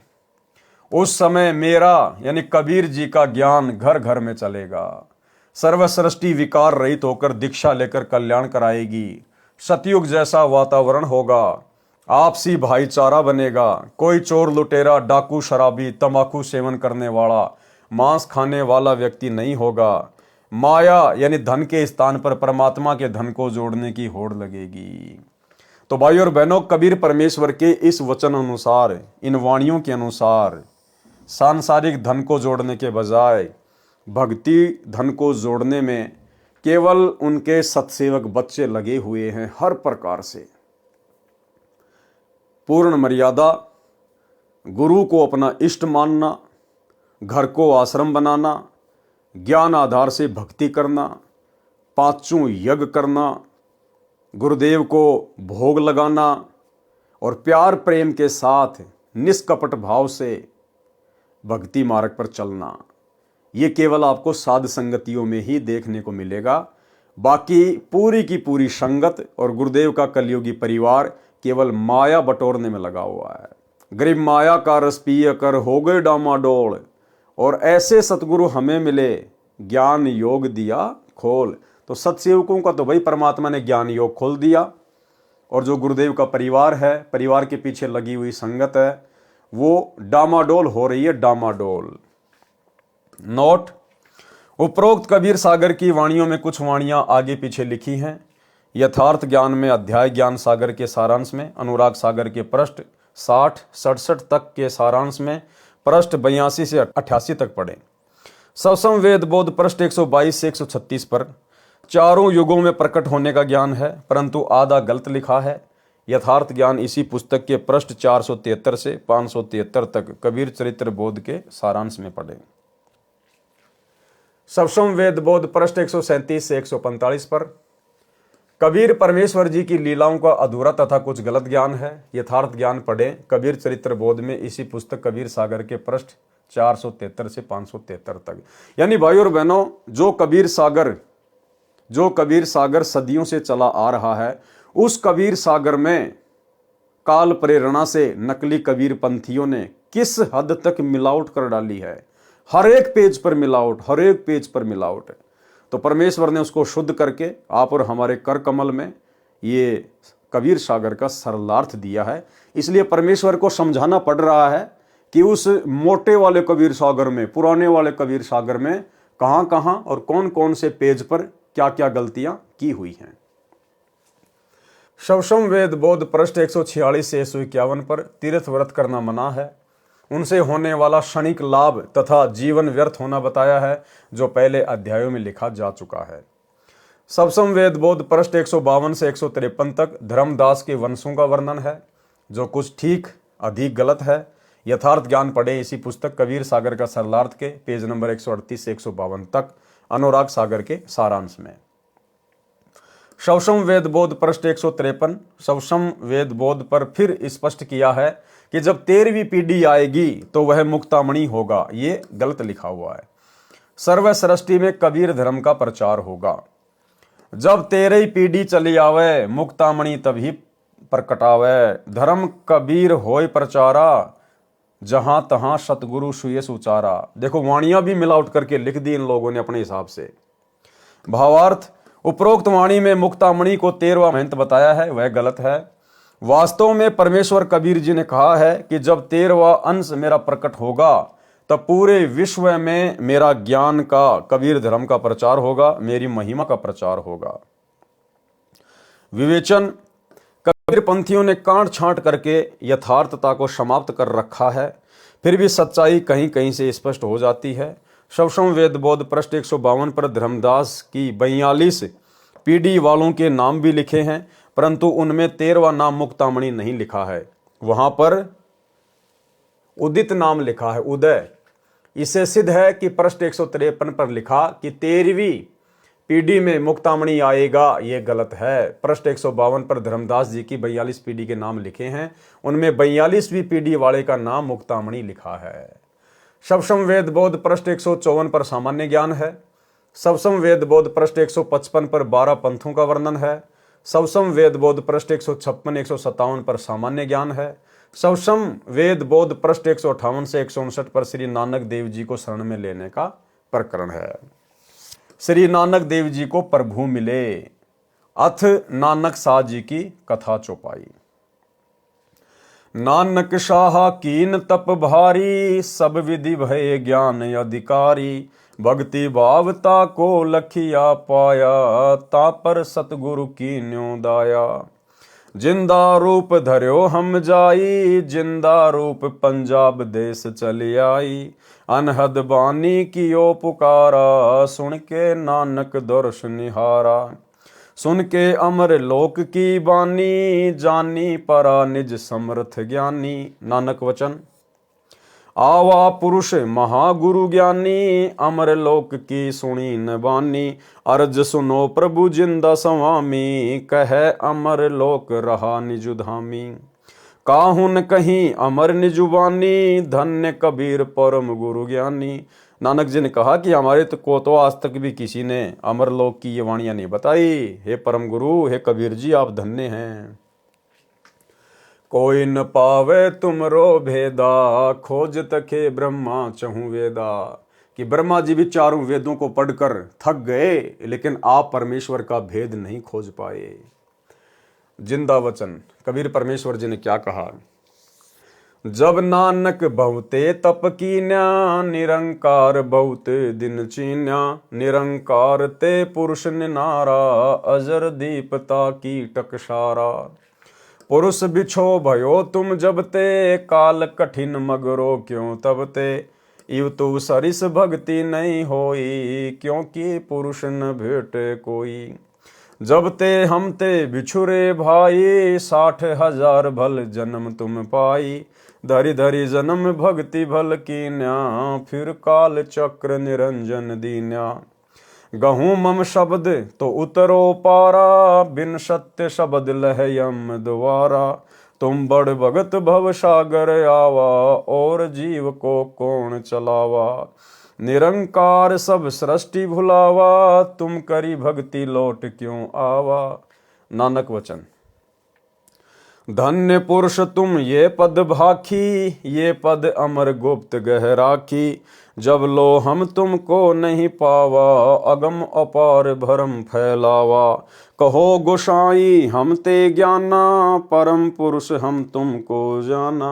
उस समय मेरा यानी कबीर जी का ज्ञान घर घर में चलेगा। सर्व सृष्टि विकार रहित होकर दीक्षा लेकर कल्याण कराएगी। सतयुग जैसा वातावरण होगा, आपसी भाईचारा बनेगा। कोई चोर, लुटेरा, डाकू, शराबी, तंबाकू सेवन करने वाला, मांस खाने वाला व्यक्ति नहीं होगा। माया यानी धन के स्थान पर परमात्मा के धन को जोड़ने की होड़ लगेगी। तो भाई और बहनों, कबीर परमेश्वर के इस वचन अनुसार, इन वाणियों के अनुसार सांसारिक धन को जोड़ने के बजाय भक्ति धन को जोड़ने में केवल उनके सत्सेवक बच्चे लगे हुए हैं। हर प्रकार से पूर्ण मर्यादा, गुरु को अपना इष्ट मानना, घर को आश्रम बनाना, ज्ञान आधार से भक्ति करना, पांचों यज्ञ करना, गुरुदेव को भोग लगाना और प्यार प्रेम के साथ निष्कपट भाव से भक्ति मार्ग पर चलना, ये केवल आपको साध संगतियों में ही देखने को मिलेगा। बाकी पूरी की पूरी संगत और गुरुदेव का कलयुगी परिवार केवल माया बटोरने में लगा हुआ है। गरीब माया का रस पिय कर हो गए डामाडोल, और ऐसे सतगुरु हमें मिले, ज्ञान योग दिया खोल। तो सत्सेवकों का तो भाई परमात्मा ने ज्ञान योग खोल दिया, और जो गुरुदेव का परिवार है, परिवार के पीछे लगी हुई संगत है, वो डामाडोल हो रही है, डामाडोल। नोट: उपरोक्त कबीर सागर की वाणियों में कुछ वाणियां आगे पीछे लिखी हैं। यथार्थ ज्ञान में अध्याय ज्ञान सागर के सारांश में, अनुराग सागर के पृष्ठ 60-67 तक के सारांश में, पृष्ठ 82 से 88 तक पढ़ें। सवसम वेद बोध पृष्ठ 122 से 136 पर चारों युगों में प्रकट होने का ज्ञान है, परंतु आधा गलत लिखा है। यथार्थ ज्ञान इसी पुस्तक के पृष्ठ 473 से 573 तक कबीर चरित्र बोध के सारांश में पढ़ें। सवसम वेद बोध पृष्ठ 137 से 145 पर कबीर परमेश्वर जी की लीलाओं का अधूरा तथा कुछ गलत ज्ञान है। यथार्थ ज्ञान पढ़ें कबीर चरित्र बोध में, इसी पुस्तक कबीर सागर के पृष्ठ 473 से 573 तक। यानी भाई और बहनों, जो कबीर सागर सदियों से चला आ रहा है, उस कबीर सागर में काल प्रेरणा से नकली कबीर पंथियों ने किस हद तक मिलावट कर डाली है। हर एक पेज पर मिलावट, हर एक पेज पर मिलावट है। तो परमेश्वर ने उसको शुद्ध करके आप और हमारे कर कमल में ये कबीर सागर का सरलार्थ दिया है। इसलिए परमेश्वर को समझाना पड़ रहा है कि उस मोटे वाले कबीर सागर में, पुराने वाले कबीर सागर में कहां कहां और कौन कौन से पेज पर क्या क्या गलतियां की हुई हैं। सवसम वेद बोध पृष्ठ 146 से 151 पर तीर्थ व्रत करना मना है, उनसे होने वाला क्षणिक लाभ तथा जीवन व्यर्थ होना बताया है, जो पहले अध्यायों में लिखा जा चुका है। सवसम वेद बोध पृष्ठ 152 से 153 तक धर्मदास के वंशों का वर्णन है, जो कुछ ठीक अधिक गलत है। यथार्थ ज्ञान पढ़े इसी पुस्तक कबीर सागर का सरलार्थ के पेज नंबर 138 से 152 तक, अनुराग सागर के सारांश में। शवसम वेद बोध पृष्ठ 153। शवसम वेद बोध पर फिर स्पष्ट किया है कि जब 13वीं पीढ़ी आएगी तो वह मुक्तामणि होगा। ये गलत लिखा हुआ है। सर्व सृष्टि में कबीर धर्म का प्रचार होगा। जब 13वीं पीढ़ी चली आवे मुक्तामणि तभी प्रकटावे। धर्म कबीर होय प्रचारा जहां तहां सतगुरु सुयस उचारा। देखो वाणियां भी मिलावट करके लिख दी इन लोगों ने अपने हिसाब से। भावार्थ, उपरोक्त वाणी में मुक्तामणि को 13वां महंत बताया है, वह गलत है। वास्तव में परमेश्वर कबीर जी ने कहा है कि जब 13वां अंश मेरा प्रकट होगा तब पूरे विश्व में मेरा ज्ञान का, कबीर धर्म का प्रचार होगा, मेरी महिमा का प्रचार होगा। विवेचन, कबीर पंथियों ने कांट छांट करके यथार्थता को समाप्त कर रखा है, फिर भी सच्चाई कहीं कहीं से स्पष्ट हो जाती है। शवसम वेद बोध पृष्ठ 152 पर धर्मदास की 42 पीढ़ी वालों के नाम भी लिखे हैं, परंतु उनमें 13वां नाम मुक्तामणि नहीं लिखा है। वहां पर उदित नाम लिखा है, उदय। इससे सिद्ध है कि पृष्ठ 153 पर लिखा कि 13वीं पीढ़ी में मुक्तामणि आएगा, यह गलत है। पृष्ठ 152 पर धर्मदास जी की 42 पीढ़ी के नाम लिखे हैं, उनमें 42वीं पीढ़ी वाले का नाम मुक्तामणि लिखा है। शवसम वेद बोध पृष्ठ 154 पर सामान्य ज्ञान है। शवसम वेद बोध पृष्ठ 155 पर 12 पंथों का वर्णन है। शवसम वेद बोध पृष्ठ 156 157 पर सामान्य ज्ञान है। शवसम वेद बोध पृष्ठ 158 से 159 पर श्री नानक देव जी को शरण में लेने का प्रकरण है। श्री नानक देव जी को प्रभु मिले, अथ नानक शाह जी की कथा चौपाई। नानक शाह कीन तप भारी, सब विधि भय ज्ञान अधिकारी। भक्ति भावता को लखिया पाया, ता पर सतगुरु की न्यो दाया। जिंदा रूप धर्यो हम जाई, जिंदा रूप पंजाब देश चली आई। अनहद बानी कियो पुकारा, सुन के नानक दर्श निहारा। सुन के अमर लोक की बानी, जानी परा निज समर्थ ज्ञानी। नानक वचन, आवा पुरुष महागुरु ज्ञानी, अमर लोक की सुनी न बानी। अर्ज सुनो प्रभु जिंदा स्वामी, कह अमर लोक रहा निजुधामी। काहुन कहीं अमर निजुबानी, धन्य कबीर परम गुरु ज्ञानी। नानक जी ने कहा कि हमारे तो आज तक भी किसी ने अमर लोक की ये वाणियां नहीं बताई। हे परम गुरु, हे कबीर जी, आप धन्य हैं। कोई न पावे तुमरो भेदा, खोज तके ब्रह्मा चहु वेदा। कि ब्रह्मा जी भी चारों वेदों को पढ़कर थक गए, लेकिन आप परमेश्वर का भेद नहीं खोज पाए। जिंदा वचन, कबीर परमेश्वर जी ने क्या कहा? जब नानक बहुते तप कीन्या, निरंकार बहुत दिन चीन्या। निरंकार ते पुरुष निनारा, अजर दीपता की टकसारा। पुरुष बिछो भयो तुम जब ते, काल कठिन मगरो क्यों तब ते। इव तु सरिस भक्ति नहीं होई, क्योंकि पुरुष न भेटे कोई। जब ते हम ते बिछुरे भाई, 60,000 भल जन्म तुम पाई। धरि धरि जन्म भक्ति भल कीन्या, फिर काल चक्र निरंजन दीन्या। गहूँ मम शब्द तो उतरो पारा, बिन सत्य शब्द लह यम द्वारा। तुम बड़ भगत भव सागर आवा, और जीव को कौन चलावा। निरंकार सब सृष्टि भुलावा, तुम करी भक्ति लौट क्यों आवा। नानक वचन, धन्य पुरुष तुम ये पद भाखी, ये पद अमर गुप्त गह राखी। जब लो हम तुमको नहीं पावा, अगम अपार भरम फैलावा। कहो गोसाई हम ते ज्ञाना, परम पुरुष हम तुमको जाना।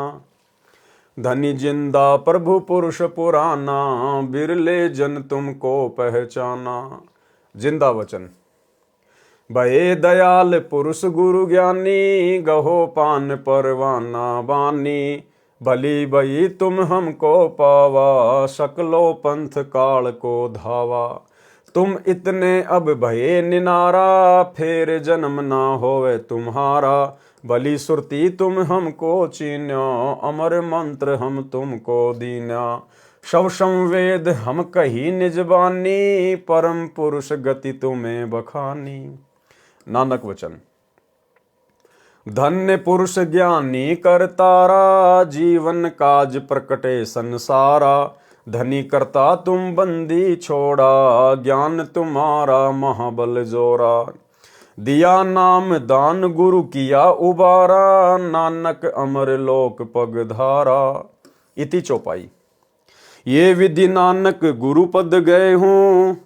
धनी जिंदा प्रभु पुरुष पुराना, बिरले जन तुमको पहचाना। जिंदा वचन, भये दयाल पुरुष गुरु ज्ञानी, गहो पान परवाना बानी। भली भई तुम हमको पावा, सकलो पंथ काल को धावा। तुम इतने अब भये निनारा, फेर जन्म ना होवे तुम्हारा। भली सुरती तुम हमको चीन्या, अमर मंत्र हम तुमको दीन्या। शवसम वेद हम कही निज बानी, परम पुरुष गति तुम्हें बखानी। नानक वचन। धन्य पुरुष ज्ञानी करतारा, जीवन काज प्रकटे संसारा। धनी करता तुम बंदी छोड़ा, ज्ञान तुम्हारा महाबल जोरा। दिया नाम दान गुरु किया उबारा, नानक अमर लोक पगधारा। इति चौपाई। ये विधि नानक गुरु पद गए हूँ,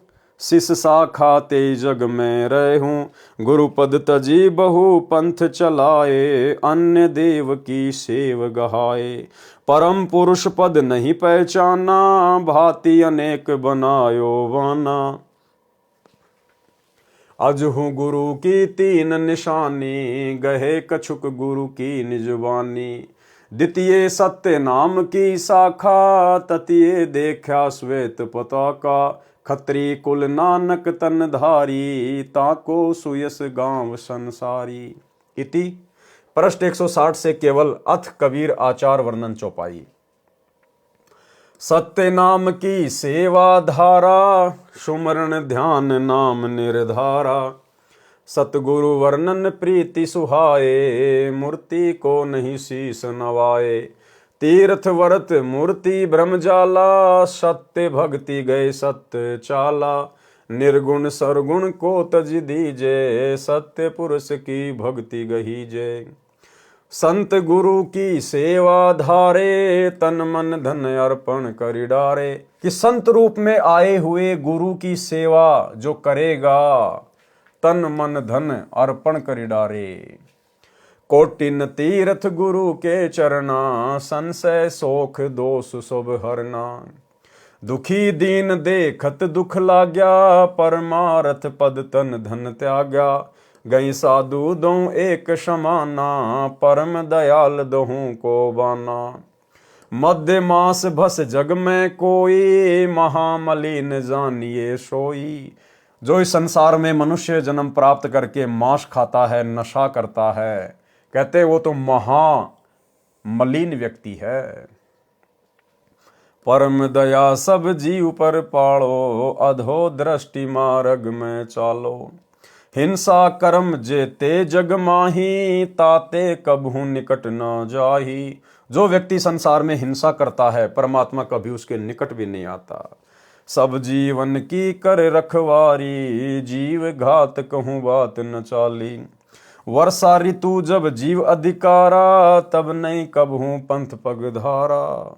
शिष शाखा ते जग में रहे हूँ। गुरु पद तजी बहु पंथ चलाए, अन्य देव की सेव गहाए। परम पुरुष पद नहीं पहचाना, भांति अनेक बनायो वाना। अजहू गुरु की तीन निशानी, गहे कछुक गुरु की निजवानी। द्वितीय सत्य नाम की शाखा, ततीय देखा श्वेत पताका। खत्री कुल नानक तन धारी, ताको सुयस गांव संसारी। इति पृष्ठ 160 से केवल अथ कबीर आचार वर्णन चौपाई। सत्य नाम की सेवा धारा, सुमरण ध्यान नाम निर्धारा। सतगुरु वर्णन प्रीति सुहाए, मूर्ति को नहीं शीस नवाए। तीर्थ व्रत मूर्ति ब्रह्मजाला, सत्य भक्ति गए सत्य चाला। निर्गुण सरगुण को तज दीजे, सत्य पुरुष की भक्ति गहीजे। संत गुरु की सेवा धारे, तन मन धन अर्पण करि डारे। कि संत रूप में आए हुए गुरु की सेवा जो करेगा, तन मन धन अर्पण करि डारे। कोटिन तीर्थ गुरु के चरना, संशय शोक दोष शुभ हरना। दुखी दीन देखत दुख लाग्या, परमारथ पद तन धन त्यागा। गई साधु दो एक समाना, परम दयाल दोहू को बाना। मध्य मास भस जग में कोई, महामलिन जानिए सोई। जो इस संसार में मनुष्य जन्म प्राप्त करके मांस खाता है, नशा करता है, कहते वो तो महामलिन व्यक्ति है। परम दया सब जीव पर पाड़ो, अधो दृष्टि मार्ग में चालो। हिंसा कर्म जेते जग माही, ताते कबहू निकट न जाही। जो व्यक्ति संसार में हिंसा करता है, परमात्मा कभी उसके निकट भी नहीं आता। सब जीवन की कर रखवारी, जीव घात कहूँ बात न चाली। वर्षा ऋतु जब जीव अधिकारा, तब नहीं कबहू पंथ पगधारा।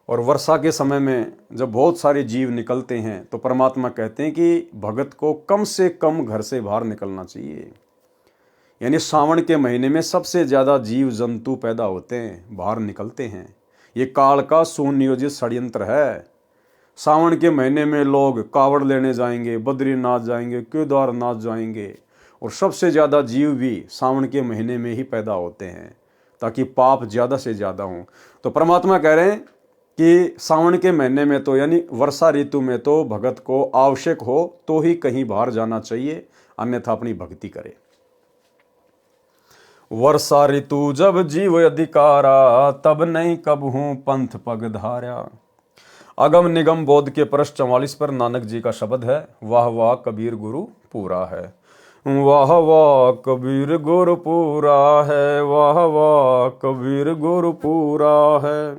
और वर्षा के समय में जब बहुत सारे जीव निकलते हैं, तो परमात्मा कहते हैं कि भगत को कम से कम घर से बाहर निकलना चाहिए। यानी सावन के महीने में सबसे ज़्यादा जीव जंतु पैदा होते हैं, बाहर निकलते हैं। ये काल का सुनियोजित षड्यंत्र है। सावन के महीने में लोग कावड़ लेने जाएंगे, बद्रीनाथ जाएंगे, केदारनाथ जाएंगे, और सबसे ज़्यादा जीव भी सावन के महीने में ही पैदा होते हैं, ताकि पाप ज़्यादा से ज़्यादा हों। तो परमात्मा कह रहे हैं कि सावन के महीने में तो, यानी वर्षा ऋतु में तो भगत को आवश्यक हो तो ही कहीं बाहर जाना चाहिए, अन्यथा अपनी भक्ति करे। वर्षा ऋतु जब जीव अधिकारा, तब नहीं कबहू पंथ पगधारा। अगम निगम बोध के पृष्ठ 44 पर नानक जी का शब्द है, वाह वाह कबीर गुरु पूरा है। वाह वाह कबीर गुरु पूरा है, वाह वाह कबीर गुरु पूरा है।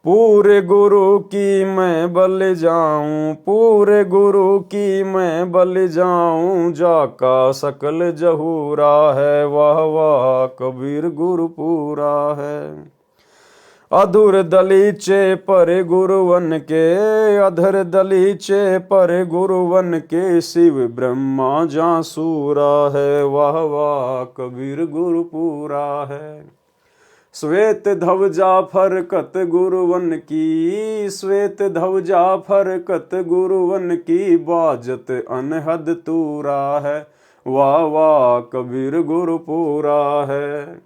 पूरे गुरु की मैं बल जाऊं, पूरे गुरु की मैं बल जाऊं, जाका सकल जहूरा है। वाह वाह कबीर गुरु पूरा है। अधुर दलीचे पर गुरुवन के, अधर दलीचे पर गुरुवन के, शिव ब्रह्मा जासूरा है। वाह वाह कबीर गुरु पूरा है। श्वेत ध्वजा फरकत गुरुवन की, श्वेत ध्वजा फरकत गुरुवन की, बाजत अनहद तूरा है। वाह वाह कबीर गुरु पूरा है।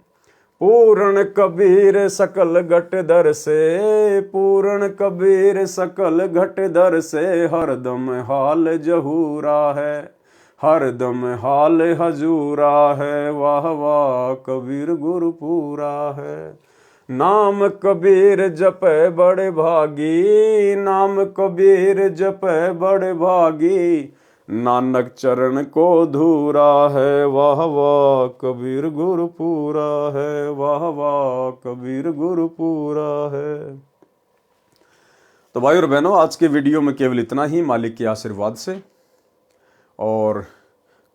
पूर्ण कबीर सकल घट दर से, पूर्ण कबीर सकल घट दर से, हरदम हाल जहूरा है, हरदम हाल हजूरा है। वाह वाह कबीर गुरु पूरा है। नाम कबीर जपे बड़े भागी, नाम कबीर जपे बड़े भागी, नानक चरण को धूरा है, वाह वाह कबीर गुरपुरा है, वाह वाह कबीर गुरपुरा है। तो भाई और बहनों, आज के वीडियो में केवल इतना ही, मालिक के आशीर्वाद से। और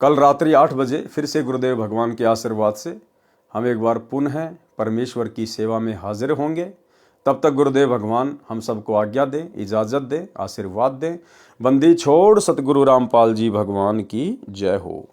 कल रात्रि 8 बजे फिर से गुरुदेव भगवान के आशीर्वाद से हम एक बार पुनः परमेश्वर की सेवा में हाजिर होंगे। तब तक गुरुदेव भगवान हम सबको आज्ञा दें, इजाज़त दें, आशीर्वाद दें। बंदी छोड़ सतगुरु रामपाल जी भगवान की जय हो।